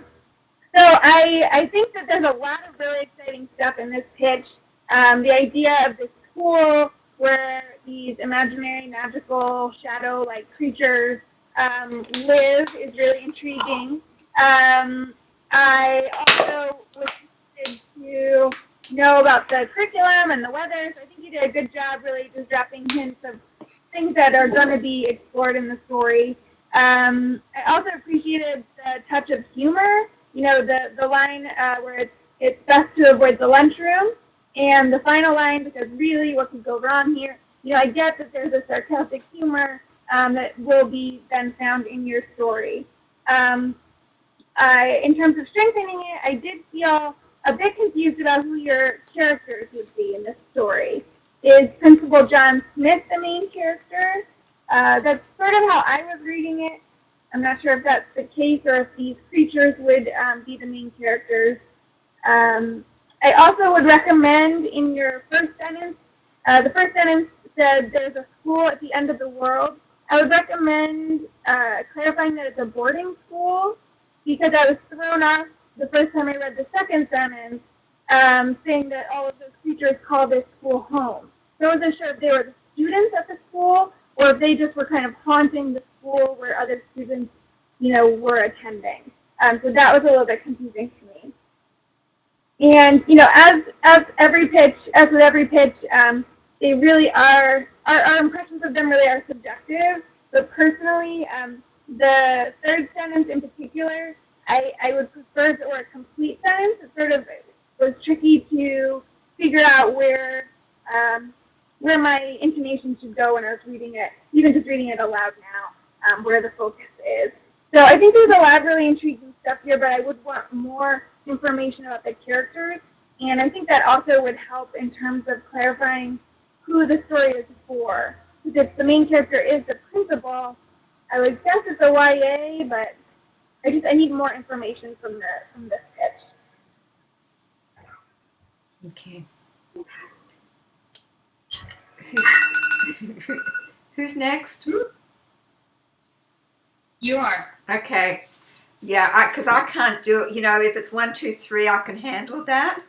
so I think that there's a lot of really exciting stuff in this pitch. The idea of this school where these imaginary, magical, shadow-like creatures live is really intriguing. I also was interested to know about the curriculum and the weather, so I think you did a good job really just dropping hints of things that are going to be explored in the story. I also appreciated the touch of humor, the line where it's best to avoid the lunchroom, and the final line, because really what could go wrong here, I get that there's a sarcastic humor that will be then found in your story. In terms of strengthening it, I did feel a bit confused about who your characters would be in this story. Is Principal John Smith the main character? That's sort of how I was reading it. I'm not sure if that's the case or if these creatures would be the main characters. I also would recommend in your first sentence, the first sentence said there's a school at the end of the world. I would recommend clarifying that it's a boarding school, because I was thrown off the first time I read the second sentence, saying that all of those creatures call this school home. So I wasn't sure if they were the students at the school or if they just were kind of haunting the school where other students, were attending. So that was a little bit confusing to me. And as with every pitch, they really are our impressions of them really are subjective. But personally, the third sentence in particular, I would prefer if it were a complete sentence. It sort of was tricky to figure out where my intonation should go when I was reading it, even just reading it aloud now, where the focus is. So I think there's a lot of really intriguing stuff here, but I would want more information about the characters, and I think that also would help in terms of clarifying who the story is for. Because if the main character is the principal, I would guess it's a YA, but I need more information from this pitch. Okay. Who's next? You are. Okay. Yeah, because I can't do it. If it's 1, 2, 3, I can handle that.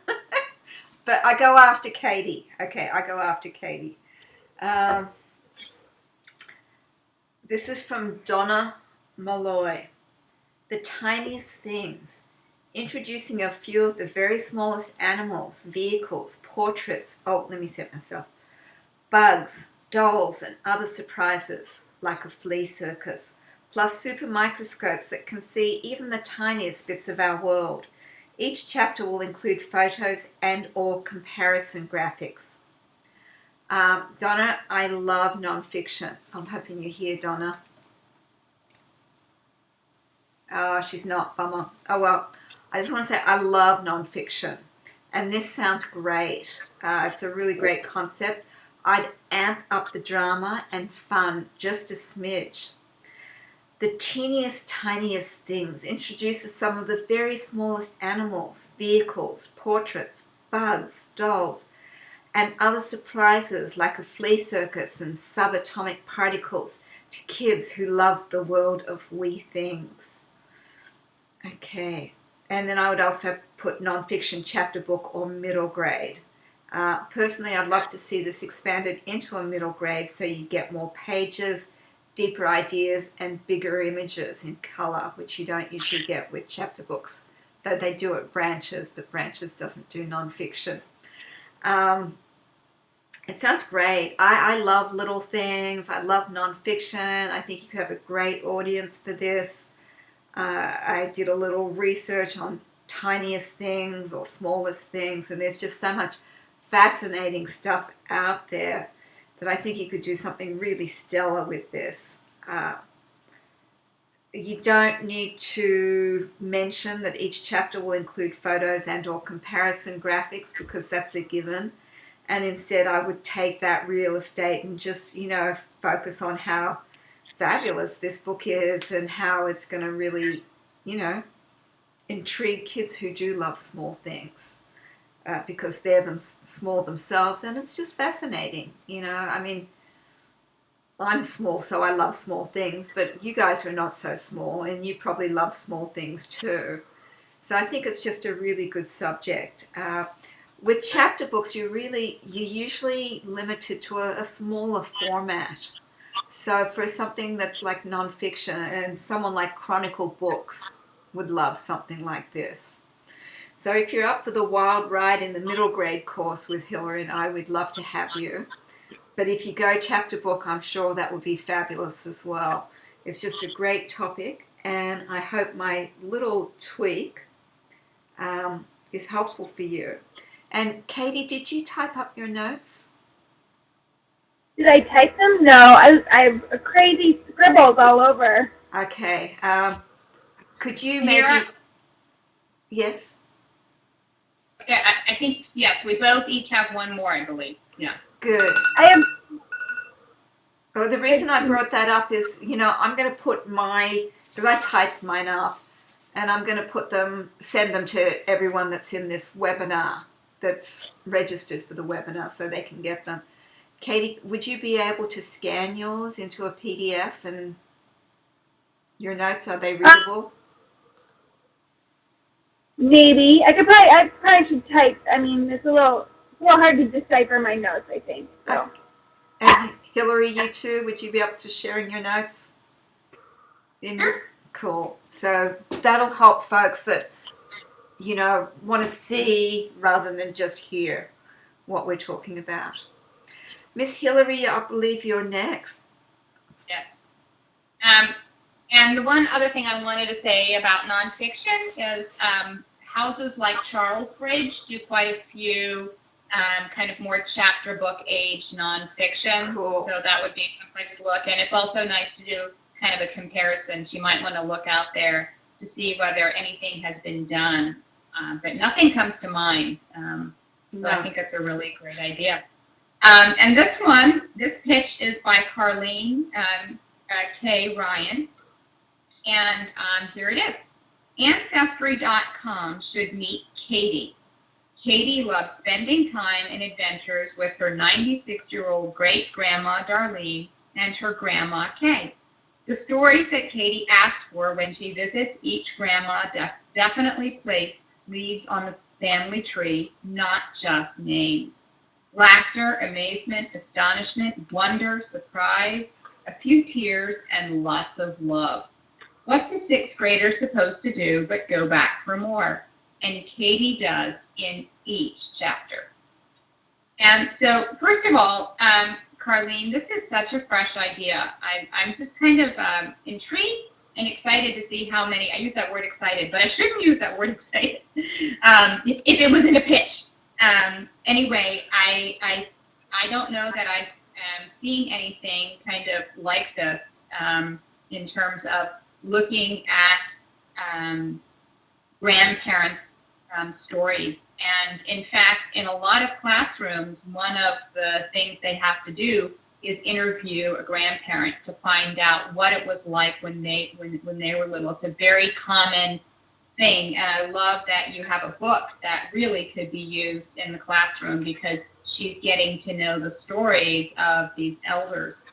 But I go after Katie. Okay, I go after Katie. This is from Donna Malloy. The tiniest things. Introducing a few of the very smallest animals, vehicles, portraits. Oh, let me set myself. Bugs, dolls, and other surprises, like a flea circus, plus super microscopes that can see even the tiniest bits of our world. Each chapter will include photos and/or comparison graphics. Donna, I love nonfiction. I'm hoping you're here, Donna. Oh, she's not. Bummer. Oh, well, I just want to say I love nonfiction. And this sounds great. It's a really great concept. I'd amp up the drama and fun just a smidge. The teeniest, tiniest things introduces some of the very smallest animals, vehicles, portraits, bugs, dolls, and other surprises like a flea circus and subatomic particles to kids who love the world of wee things. Okay, and then I would also put nonfiction chapter book or middle grade. Personally, I'd love to see this expanded into a middle grade so you get more pages, deeper ideas, and bigger images in color, which you don't usually get with chapter books, though they do at Branches, but Branches doesn't do nonfiction. It sounds great. I love little things. I love nonfiction. I think you could have a great audience for this. I did a little research on tiniest things or smallest things, and there's just so much fascinating stuff out there that I think you could do something really stellar with this. You don't need to mention that each chapter will include photos and or comparison graphics because that's a given. And instead I would take that real estate and just, focus on how fabulous this book is and how it's going to really, intrigue kids who do love small things. Because they're small themselves, and it's just fascinating. I mean, I'm small, so I love small things, but you guys are not so small, and you probably love small things too. So I think it's just a really good subject. With chapter books, you're usually limited to a smaller format. So for something that's like nonfiction, and someone like Chronicle Books would love something like this. So if you're up for the wild ride in the middle grade course with Hillary and I, we'd love to have you. But if you go chapter book, I'm sure that would be fabulous as well. It's just a great topic, and I hope my little tweak is helpful for you. And Katie, did you type up your notes? Did I type them? No, I have crazy scribbles all over. Okay. Could you Mira? maybe... Yes? Yeah, I think, yes, we both each have one more, I believe. Yeah. Good. I am. Well, the reason I brought that up is, I'm going to put because I typed mine up, and I'm going to send them to everyone that's in this webinar, that's registered for the webinar, so they can get them. Katie, would you be able to scan yours into a PDF, and your notes, are they readable? Maybe I probably should type. I mean, it's a little hard to decipher my notes, I think. So. And Hillary, you too, would you be up to sharing your notes? Cool. So that'll help folks that, want to see rather than just hear what we're talking about. Miss Hillary, I believe you're next. Yes. And the one other thing I wanted to say about nonfiction is houses like Charlesbridge do quite a few kind of more chapter book age nonfiction. Cool. So that would be someplace to look. And it's also nice to do kind of a comparison. You might want to look out there to see whether anything has been done. But nothing comes to mind. So I think that's a really great idea. And this pitch is by Carlene K. Ryan. And here it is. Ancestry.com should meet Katie. Katie loves spending time and adventures with her 96-year-old great-grandma Darlene and her grandma Kay. The stories that Katie asks for when she visits each grandma definitely place leaves on the family tree, not just names. Laughter, amazement, astonishment, wonder, surprise, a few tears, and lots of love. What's a sixth grader supposed to do but go back for more? And Katie does in each chapter. And so, first of all, Carlene, this is such a fresh idea. I'm just kind of intrigued and excited to see how many, I use that word excited, but I shouldn't use that word excited if it was in a pitch. Anyway, I don't know that I've seen anything kind of like this in terms of looking at grandparents' stories. And in fact, in a lot of classrooms, one of the things they have to do is interview a grandparent to find out what it was like when they were little. It's a very common thing, and I love that you have a book that really could be used in the classroom because she's getting to know the stories of these elders.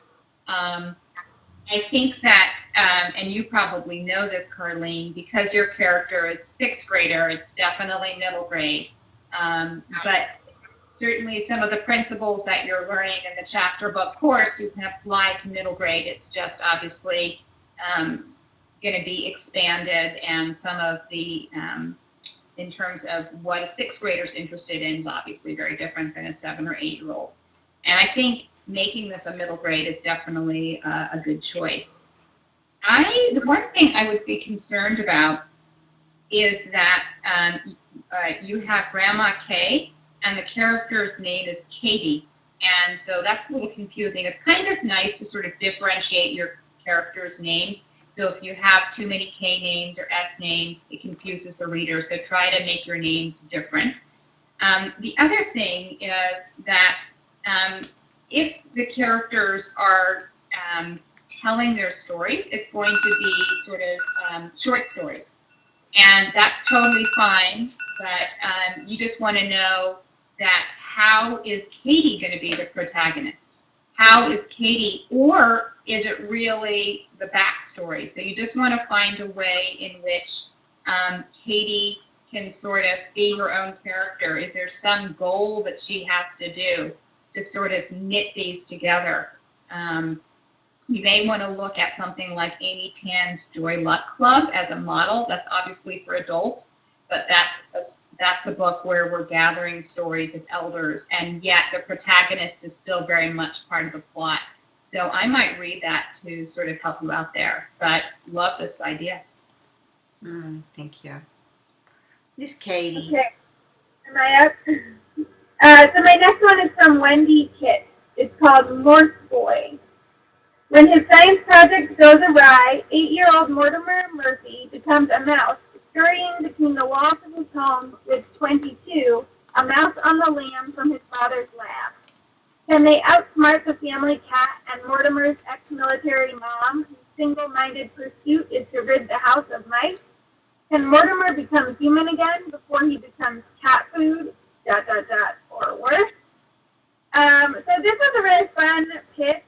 I think that, and you probably know this, Carlene, because your character is sixth grader, it's definitely middle grade. But certainly some of the principles that you're learning in the chapter book course, you can apply to middle grade. It's just obviously going to be expanded, and some of the, in terms of what a sixth grader's interested in is obviously very different than a 7 or 8-year-old. And I think making this a middle grade is definitely a good choice. The one thing I would be concerned about is that you have Grandma Kay, and the character's name is Katie, and so that's a little confusing. It's kind of nice to sort of differentiate your characters' names. So if you have too many K names or S names, it confuses the reader. So try to make your names different. The other thing is that if the characters are telling their stories, it's going to be sort of short stories. And that's totally fine, but you just want to know that how is Katie going to be the protagonist? How is Katie, or is it really the backstory? So you just want to find a way in which Katie can sort of be her own character. Is there some goal that she has to do to sort of knit these together? You may want to look at something like Amy Tan's Joy Luck Club as a model. That's obviously for adults, but that's a book where we're gathering stories of elders, and yet the protagonist is still very much part of the plot. So I might read that to sort of help you out there, but love this idea. Thank you. Miss Katie. Okay. Am I up? So my next one is from Wendy Kitt. It's called Morse Boy. When his science project goes awry, 8-year-old Mortimer Murphy becomes a mouse, scurrying between the walls of his home with 22, a mouse on the lam from his father's lab. Can they outsmart the family cat and Mortimer's ex-military mom, whose single-minded pursuit is to rid the house of mice? Can Mortimer become human again before he becomes cat food, ... or worse? So this was a really fun pitch.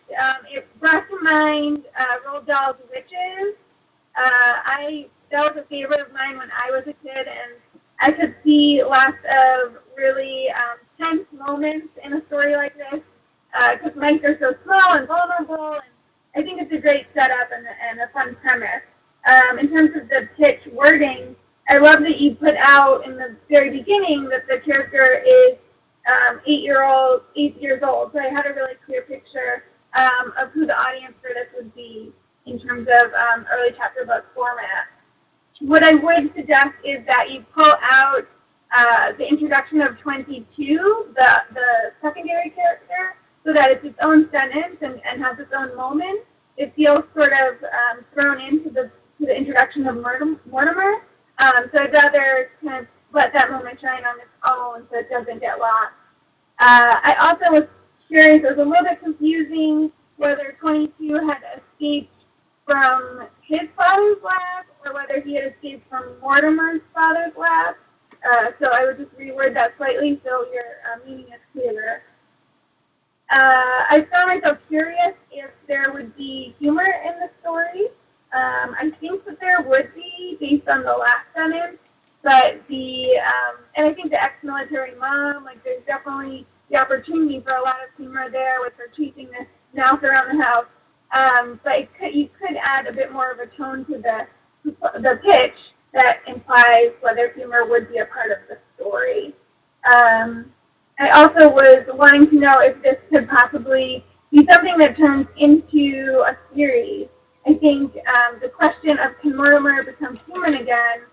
It brought to mind Roald Dahl's Witches. That was a favorite of mine when I was a kid, and I could see lots of really tense moments in a story like this because mice are so small and vulnerable, and I think it's a great setup and a fun premise. In terms of the pitch wording, I love that you put out in the very beginning that the character is 8 years old. So I had a really clear picture of who the audience for this would be in terms of early chapter book format. What I would suggest is that you pull out the introduction of 22, the secondary character, so that it's its own sentence and has its own moment. It feels sort of thrown into the introduction of Mortimer. So I'd rather kind of let that moment shine on its own so it doesn't get lost. I also was curious, it was a little bit confusing whether 22 had escaped from his father's lab or whether he had escaped from Mortimer's father's lab. So I would just reword that slightly so your meaning is clearer. I found myself curious if there would be humor in the story. I think that there would be based on the last sentence, but and I think the ex-military mom, like there's definitely the opportunity for a lot of humor there with her chasing this mouse around the house. But you could add a bit more of a tone to the pitch that implies whether humor would be a part of the story. I also was wanting to know if this could possibly be something that turns into a series. I think the question of can Mortimer become human again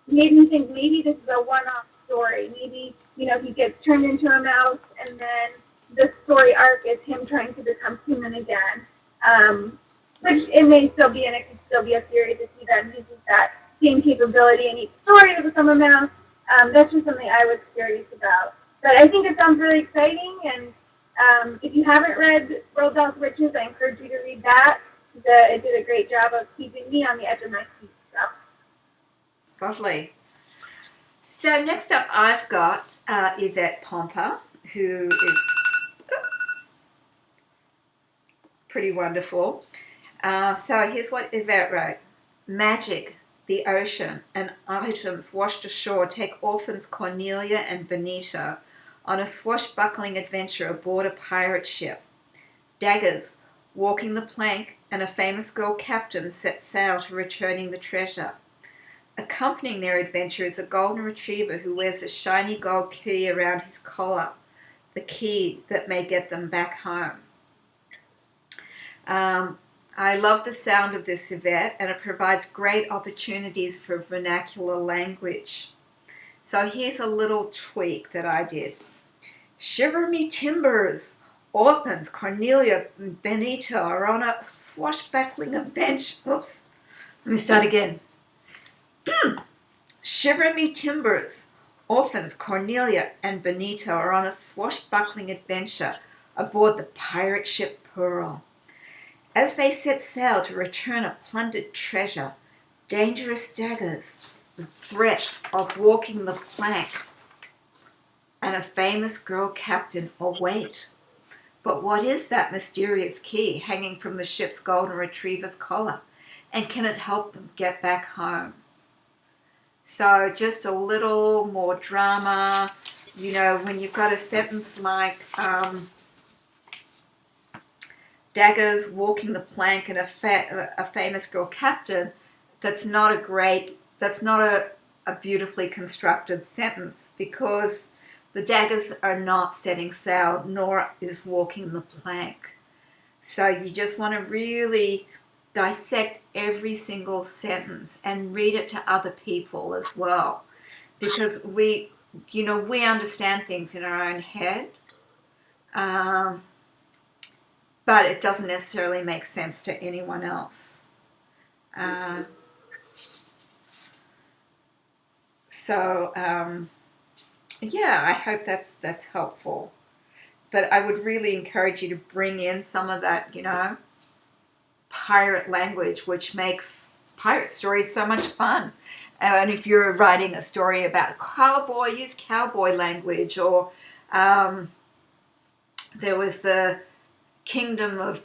made me think maybe this is a one-off story. Maybe, he gets turned into a mouse and then the story arc is him trying to become human again. Which it may still be, and it could still be a series if he then uses that same capability in each story to become a mouse. That's just something I was curious about. But I think it sounds really exciting, and if you haven't read Roald Dahl's Witches, I encourage you to read that. It did a great job of keeping me on the edge of my seat. So. Lovely. So next up I've got Yvette Pomper, who is pretty wonderful. So here's what Yvette wrote. Magic, the ocean, and items washed ashore take orphans Cornelia and Benita on a swashbuckling adventure aboard a pirate ship. Daggers, walking the plank, and a famous girl captain set sail to returning the treasure. Accompanying their adventure is a golden retriever who wears a shiny gold key around his collar, the key that may get them back home. I love the sound of this, Yvette, and it provides great opportunities for vernacular language. So here's a little tweak that I did. Shiver me timbers! Orphans Cornelia and Benita are on a swashbuckling adventure. Oops. Let me start again. Shiver me timbers! Orphans Cornelia and Benito are on a swashbuckling adventure aboard the pirate ship Pearl. As they set sail to return a plundered treasure, dangerous daggers, the threat of walking the plank, and a famous girl captain await. But what is that mysterious key hanging from the ship's golden retriever's collar? And can it help them get back home? So just a little more drama. You know, when you've got a sentence like daggers walking the plank and a famous girl captain, that's not a beautifully constructed sentence, because the daggers are not setting sail, nor is walking the plank. So you just want to really dissect every single sentence and read it to other people as well, because we understand things in our own head, but it doesn't necessarily make sense to anyone else. I hope that's helpful. But I would really encourage you to bring in some of that, pirate language, which makes pirate stories so much fun. And if you're writing a story about a cowboy, use cowboy language. Or there was the Kingdom of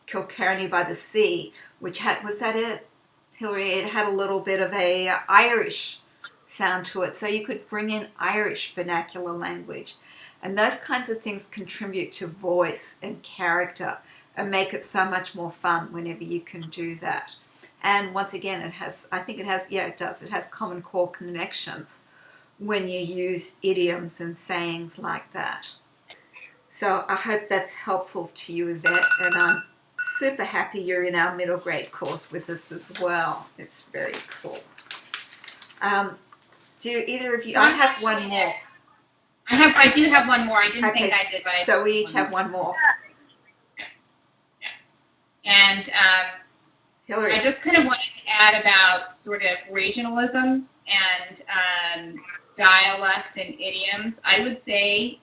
Kilkenny by the Sea, which was that it, Hillary? It had a little bit of a Irish sound to it, so you could bring in Irish vernacular language, and those kinds of things contribute to voice and character and make it so much more fun whenever you can do that. And once again, it has common core connections when you use idioms and sayings like that. So I hope that's helpful to you, Yvette, and I'm super happy you're in our middle grade course with us as well. It's very cool. Do either of you? I have one more. I do have one more. I didn't think I did, but so we each have one more. And Hillary, I just kind of wanted to add about sort of regionalisms and dialect and idioms. I would say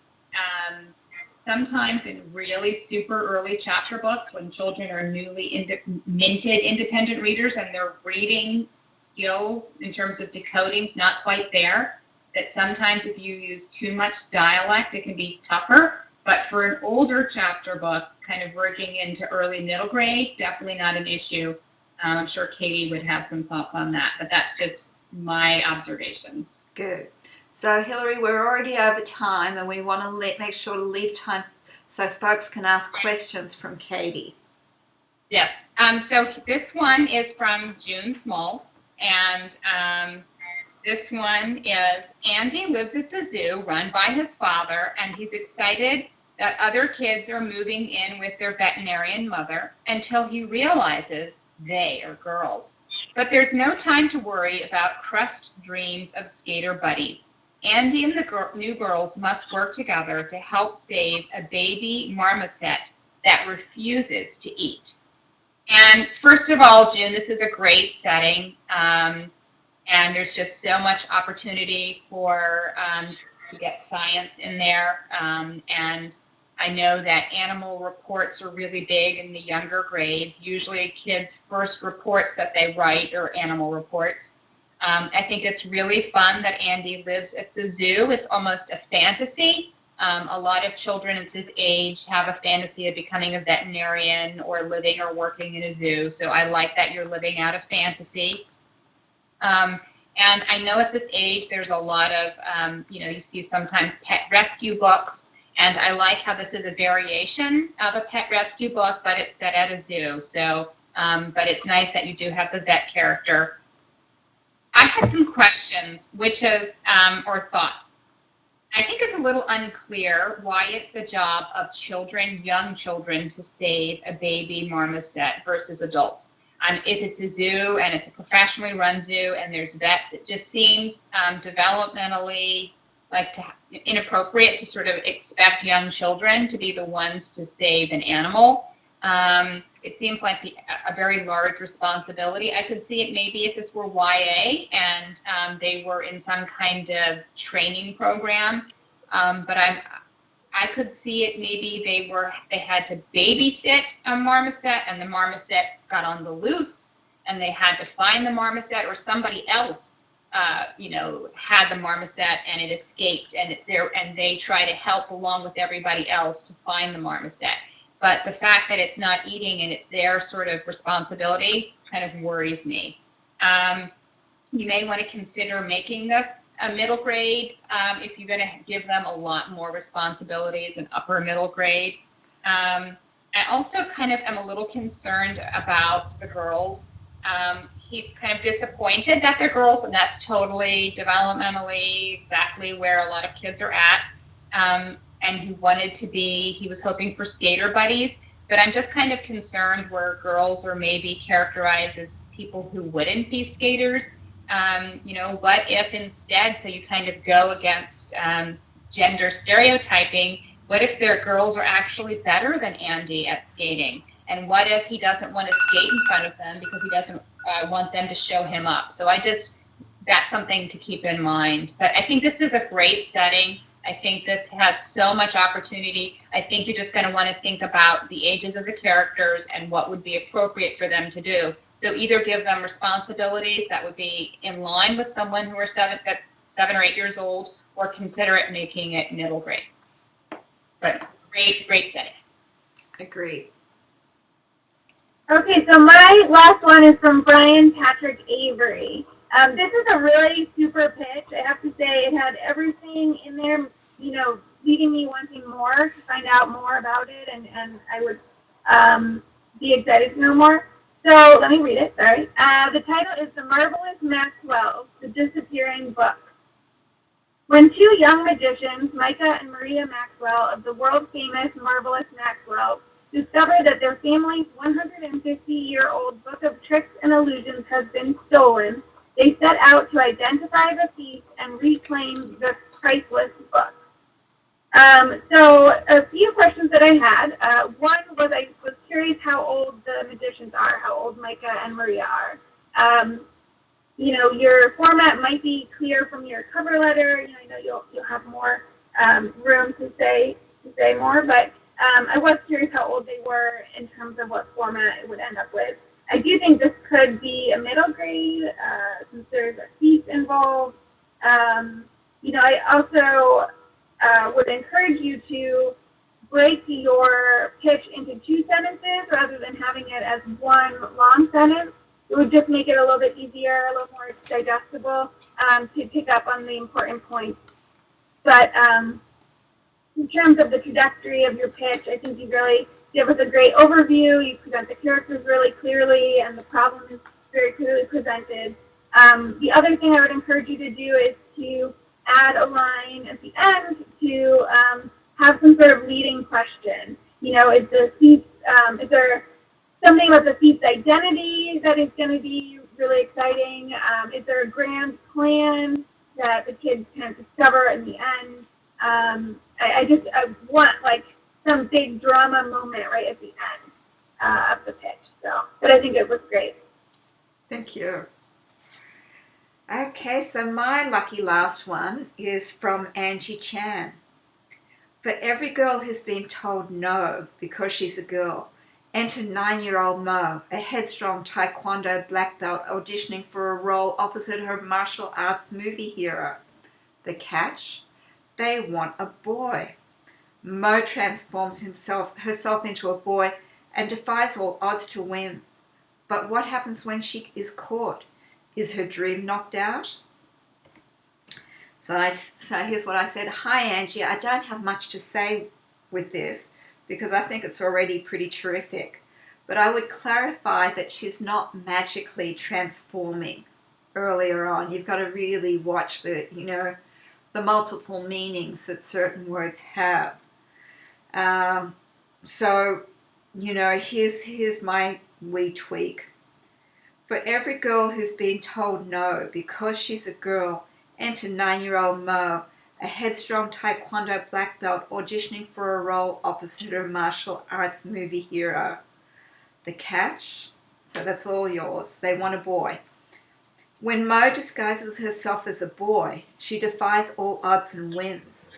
sometimes in really super early chapter books, when children are newly minted independent readers and their reading skills in terms of decoding's not quite there, that sometimes if you use too much dialect, it can be tougher. But for an older chapter book, kind of verging into early middle grade, definitely not an issue. I'm sure Katie would have some thoughts on that, but that's just my observations. Good. So Hillary, we're already over time, and we want to make sure to leave time so folks can ask questions from Katie. Yes. So this one is from June Smalls, and this one is, Andy lives at the zoo run by his father, and he's excited that other kids are moving in with their veterinarian mother until he realizes they are girls. But there's no time to worry about crushed dreams of skater buddies. Andy and the new girls must work together to help save a baby marmoset that refuses to eat. And first of all, June, this is a great setting. And there's just so much opportunity for to get science in there. And I know that animal reports are really big in the younger grades. Usually kids' first reports that they write are animal reports. I think it's really fun that Andy lives at the zoo. It's almost a fantasy. A lot of children at this age have a fantasy of becoming a veterinarian or living or working in a zoo. So I like that you're living out a fantasy. And I know at this age, there's a lot of, you see sometimes pet rescue books. And I like how this is a variation of a pet rescue book, but it's set at a zoo. So, but it's nice that you do have the vet character. I had some questions, or thoughts. I think it's a little unclear why it's the job of young children, to save a baby marmoset versus adults. If it's a zoo and it's a professionally run zoo and there's vets, it just seems developmentally inappropriate to sort of expect young children to be the ones to save an animal. It seems like a very large responsibility. I could see it maybe if this were YA and they were in some kind of training program. But I could see it maybe they had to babysit a marmoset and the marmoset got on the loose and they had to find the marmoset, or somebody else had the marmoset and it escaped and it's there and they try to help along with everybody else to find the marmoset. But the fact that it's not eating and it's their sort of responsibility kind of worries me. You may want to consider making this a middle grade if you're going to give them a lot more responsibilities, an upper middle grade. I also kind of am a little concerned about the girls. He's kind of disappointed that they're girls, and that's totally developmentally exactly where a lot of kids are at. And he was hoping for skater buddies, but I'm just kind of concerned where girls are maybe characterized as people who wouldn't be skaters. What if instead, so you kind of go against gender stereotyping, what if their girls are actually better than Andy at skating? And what if he doesn't want to skate in front of them because he doesn't want them to show him up? So that's something to keep in mind. But I think this is a great setting. I think this has so much opportunity. I think you're just going to want to think about the ages of the characters and what would be appropriate for them to do. So either give them responsibilities that would be in line with someone who that's 7 or 8 years old, or consider it making it middle grade. But great setting. Agreed. Okay, so my last one is from Brian Patrick Avery. This is a really super pitch. I have to say it had everything in there, leading me wanting more to find out more about it, and I would be excited to know more. So let me read it, sorry. The title is The Marvelous Maxwell, The Disappearing Book. When two young magicians, Micah and Maria Maxwell of the world-famous Marvelous Maxwell, discover that their family's 150-year-old book of tricks and illusions has been stolen, they set out to identify the thief and reclaim the priceless book. So a few questions that I had. One was I was curious how old the magicians are, how old Micah and Maria are. Your format might be clear from your cover letter. I know you'll have more room to say more, but I was curious how old they were in terms of what format it would end up with. I do think this could be a middle grade since there's a thief involved. I also would encourage you to break your pitch into 2 sentences rather than having it as one long sentence. It would just make it a little bit easier, a little more digestible to pick up on the important points. But in terms of the trajectory of your pitch, I think you really give us a great overview. You present the characters really clearly, and the problem is very clearly presented. The other thing I would encourage you to do is to add a line at the end to have some sort of leading question. Is there something about the thief's identity that is going to be really exciting? Is there a grand plan that the kids can discover in the end? I want some big drama moment right at the end of the pitch. But I think it was great. Thank you. Okay, so my lucky last one is from Angie Chan. For every girl who's been told no because she's a girl, enter 9-year-old Mo, a headstrong taekwondo black belt auditioning for a role opposite her martial arts movie hero. The catch? They want a boy. Mo transforms herself into a boy and defies all odds to win. But what happens when she is caught? Is her dream knocked out? So here's what I said. Hi, Angie. I don't have much to say with this because I think it's already pretty terrific. But I would clarify that she's not magically transforming earlier on. You've got to really watch the multiple meanings that certain words have. Here's my wee tweak. For every girl who's been told no because she's a girl, enter 9-year-old Mo, a headstrong taekwondo black belt auditioning for a role opposite her martial arts movie hero. the catch, so that's all yours. They want a boy. When Mo disguises herself as a boy, she defies all odds and wins.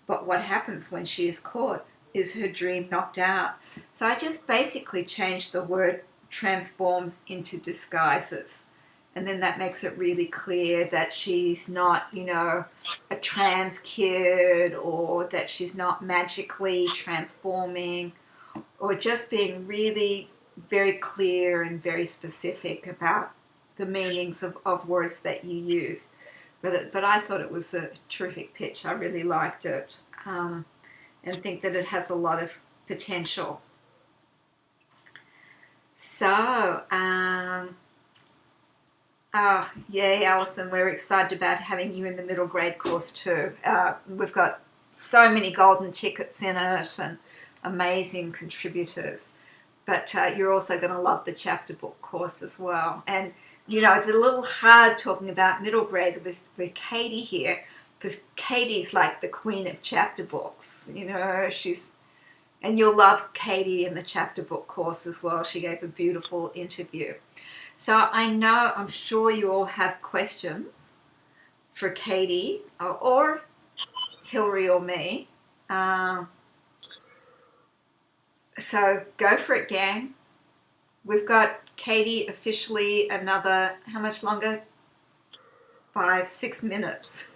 But what happens when she is caught? Is her dream knocked out? So I just basically changed the word transforms into disguises. And then that makes it really clear that she's not, a trans kid, or that she's not magically transforming, or just being really very clear and very specific about the meanings of words that you use. But I thought it was a terrific pitch. I really liked it, and think that it has a lot of potential. So, yay, Alison, we're excited about having you in the middle grade course too. We've got so many golden tickets in it and amazing contributors. But you're also going to love the chapter book course as well. And, it's a little hard talking about middle grades with Katie here, because Katie's like the queen of chapter books. And you'll love Katie in the chapter book course as well. She gave a beautiful interview. So I'm sure you all have questions for Katie or Hillary or me. So go for it, gang. We've got Katie officially another, how much longer? 6 minutes.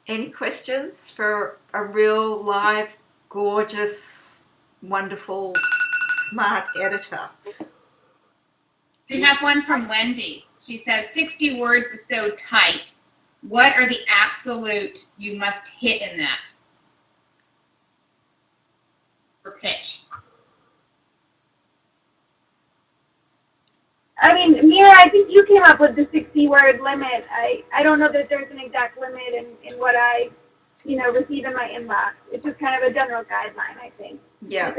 Any questions for a real, live, gorgeous, wonderful, smart editor? We have one from Wendy. She says 60 words is so tight. What are the absolute you must hit in that for pitch? I mean, Mira, I think you came up with the 60-word limit. I don't know that there's an exact limit in what I, receive in my inbox. It's just kind of a general guideline, I think. Yeah.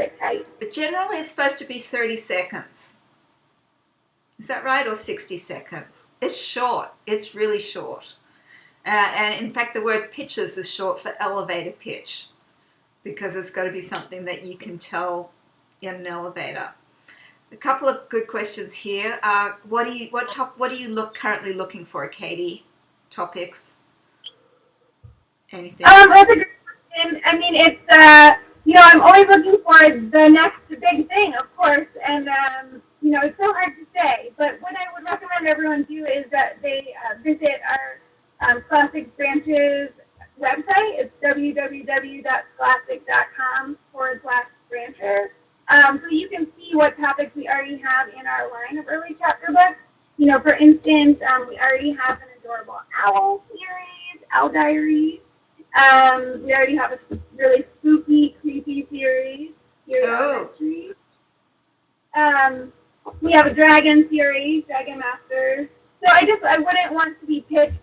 But generally, it's supposed to be 30 seconds. Is that right? Or 60 seconds? It's short. It's really short. And in fact, the word pitches is short for elevator pitch, because it's got to be something that you can tell in an elevator. A couple of good questions here. What are you currently looking for, Katie? Topics? Anything? That's a good question. I mean, it's I'm always looking for the next big thing, of course, and it's so hard to say. But what I would recommend everyone do is that they visit our Scholsatic Branches website. It's www.scholsatic.com/branches. So you can see what topics we already have in our line of early chapter books. For instance, we already have an adorable owl series, Owl Diaries. We already have a really spooky, creepy series. We have a dragon series, Dragon Masters. So I wouldn't want to be pitched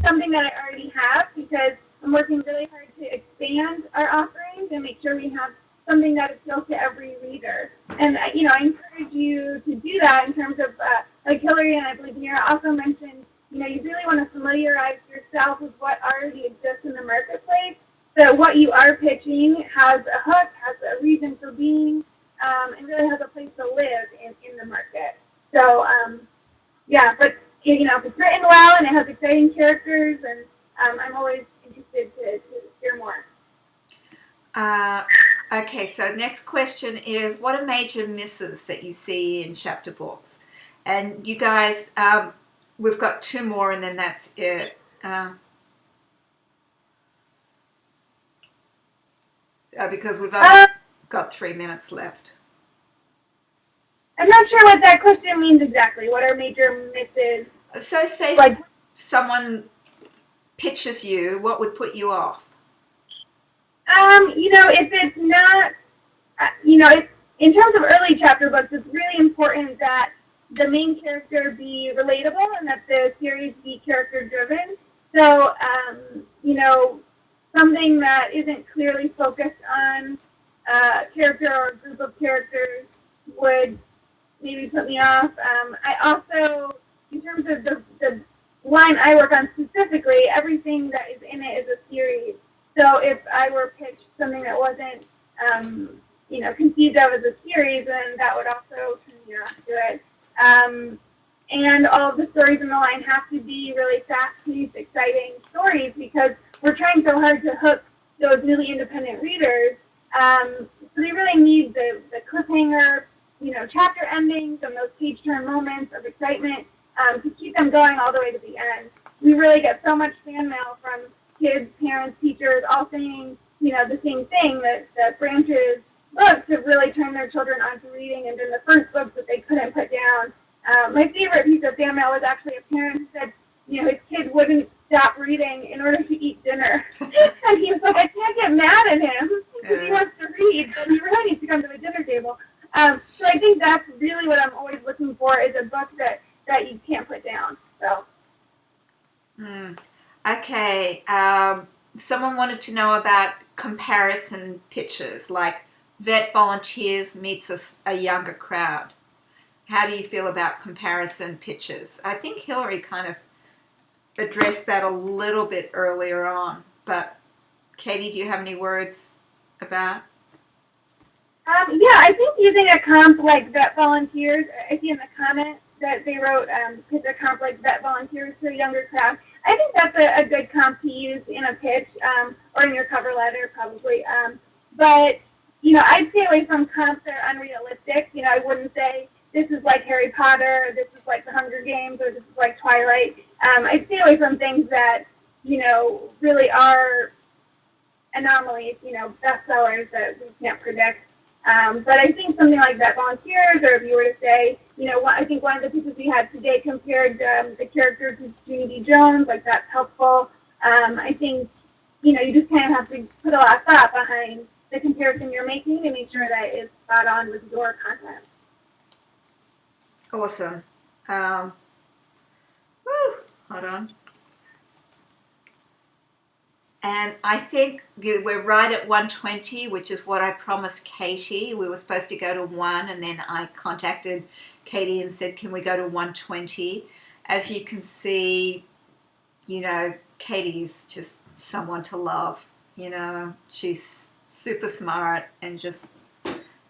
something that I already have, because I'm working really hard to expand our offerings and make sure we have something that appeals to every reader. And, I encourage you to do that in terms of, like Hillary and I believe Mira also mentioned, you really want to familiarize yourself with what already exists in the marketplace, so what you are pitching has a hook, has a reason for being, and really has a place to live in the market. So, but, if it's written well and it has exciting characters, and I'm always interested to hear more. Okay, so next question is, what are major misses that you see in chapter books? And you guys, we've got 2 more and then that's it. Because we've only got 3 minutes left. I'm not sure what that question means exactly. What are major misses? So say someone pitches you, what would put you off? If it's not, in terms of early chapter books, it's really important that the main character be relatable and that the series be character driven. So, something that isn't clearly focused on a character or a group of characters would maybe put me off. I also, in terms of the line I work on specifically, everything that is in it is a series. So if I were pitched something that wasn't, conceived of as a series, then that would also turn me off to it. And all of the stories in the line have to be really fast-paced, exciting stories because we're trying so hard to hook those newly independent readers. So they really need the cliffhanger, chapter endings and those page-turn moments of excitement to keep them going all the way to the end. We really get so much fan mail from kids, parents, teachers, all saying, the same thing, that Branch's books have really turned their children onto reading and been the first books that they couldn't put down. My favorite piece of fan mail was actually a parent who said, his kid wouldn't stop reading in order to eat dinner. And he was like, I can't get mad at him because he wants to read, but he really needs to come to the dinner table. So I think that's really what I'm always looking for is a book that you can't put down. So. Okay. Someone wanted to know about comparison pictures, like vet volunteers meets a younger crowd. How do you feel about comparison pictures? I think Hillary kind of addressed that a little bit earlier on, but Katie, do you have any words about? Yeah, I think using a comp like vet volunteers, I see in the comment that they wrote, pitch a comp like vet volunteers to a younger crowd. I think that's a good comp to use in a pitch or in your cover letter probably. But, I'd stay away from comps that are unrealistic. I wouldn't say this is like Harry Potter, or this is like The Hunger Games, or this is like Twilight. I'd stay away from things that, really are anomalies, bestsellers that we can't predict. But I think something like that, volunteers, or if you were to say, I think one of the pieces we had today compared the characters to Junie D. Jones, like that's helpful. I think, you just kind of have to put a lot of thought behind the comparison you're making to make sure that it's spot on with your content. Awesome. Hold on. And I think we're right at 120, which is what I promised Katie. We were supposed to go to 1, and then I contacted Katie and said, can we go to 120? As you can see, Katie's just someone to love. She's super smart and just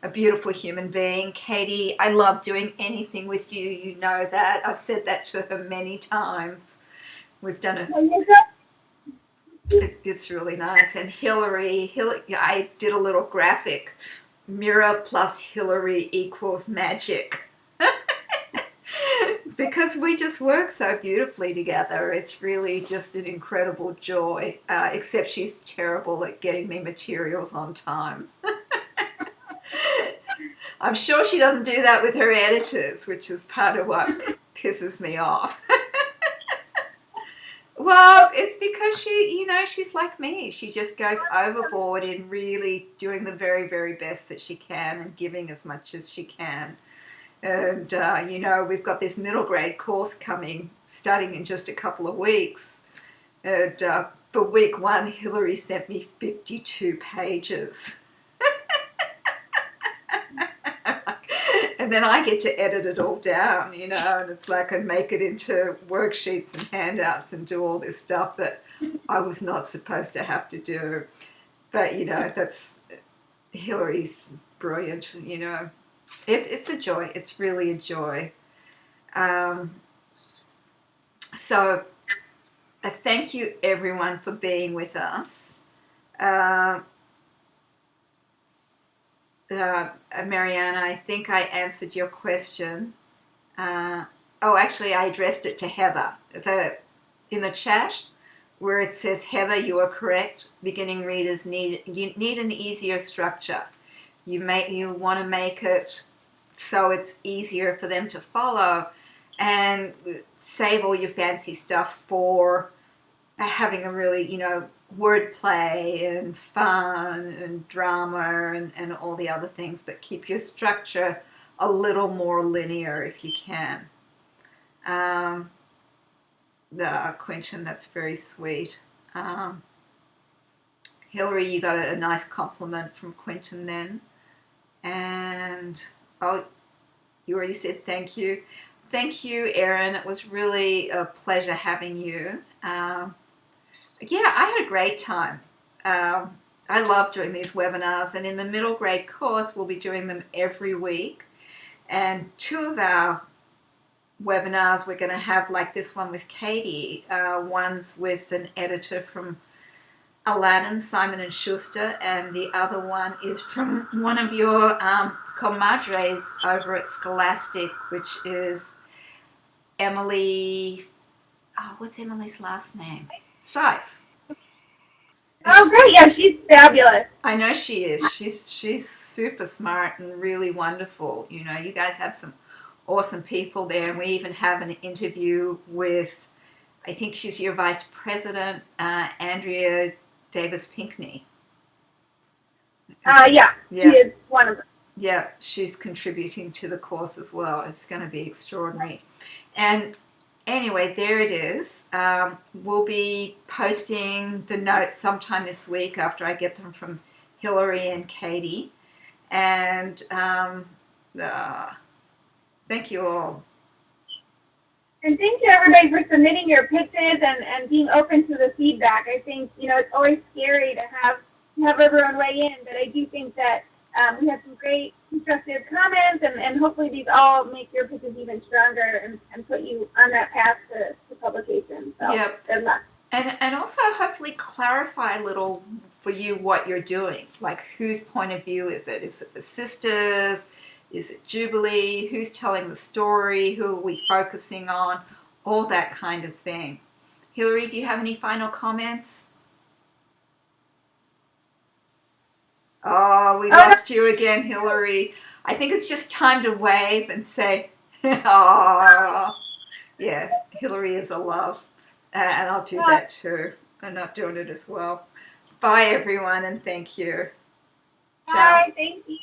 a beautiful human being. Katie, I love doing anything with you. You know that. I've said that to her many times. We've done it. It's really nice. And Hillary, I did a little graphic. Mira plus Hillary equals magic. Because we just work so beautifully together. It's really just an incredible joy. Except she's terrible at getting me materials on time. I'm sure she doesn't do that with her editors, which is part of what pisses me off. Well, it's because she's like me. She just goes overboard in really doing the very, very best that she can and giving as much as she can. And, we've got this middle grade course starting in just a couple of weeks. And for week 1, Hillary sent me 52 pages. And then I get to edit it all down, and it's like I make it into worksheets and handouts and do all this stuff that I was not supposed to have to do. But, that's Hillary's brilliant, It's a joy. It's really a joy. So thank you, everyone, for being with us. Mariana, I think I answered your question. Actually, I addressed it to Heather. In the chat, where it says, Heather, you are correct. Beginning readers need an easier structure. You want to make it so it's easier for them to follow, and save all your fancy stuff for having a really, wordplay and fun and drama and all the other things, but keep your structure a little more linear if you can. Quentin, that's very sweet. Hillary, you got a nice compliment from Quentin then. And, you already said thank you. thank you, Erin. It was really a pleasure having you. Yeah, I had a great time. I love doing these webinars, and in the middle grade course, we'll be doing them every week. And two of our webinars we're going to have, like this one with Katie. One's with an editor from Aladdin, Simon and Schuster, and the other one is from one of your comadres over at Scholastic, which is Emily. Oh, what's Emily's last name? Seif. Oh, great. Yeah, she's fabulous. I know she is. She's super smart and really wonderful. You know, you guys have some awesome people there, and we even have an interview with, I think she's your vice president, Andrea Davis Pinkney. Yeah, she is one of them. Yeah, she's contributing to the course as well. It's going to be extraordinary. And anyway, there it is. We'll be posting the notes sometime this week after I get them from Hillary and Katie. And thank you all. And thank you, everybody, for submitting your pitches and being open to the feedback. I think, it's always scary to have everyone weigh in, but I do think that we had some great constructive comments, and hopefully these all make your pitches even stronger and put you on that path to publication. So Yep. Good luck. And also hopefully clarify a little for you what you're doing. Like, whose point of view is it? Is it the sisters? Is it Jubilee? Who's telling the story? Who are we focusing on? All that kind of thing. Hillary, do you have any final comments? Oh, we lost you again, Hillary. I think it's just time to wave and say, oh, yeah, Hillary is a love. And I'll do that too. I'm not doing it as well. Bye, everyone, and thank you. Ciao. Bye. Thank you.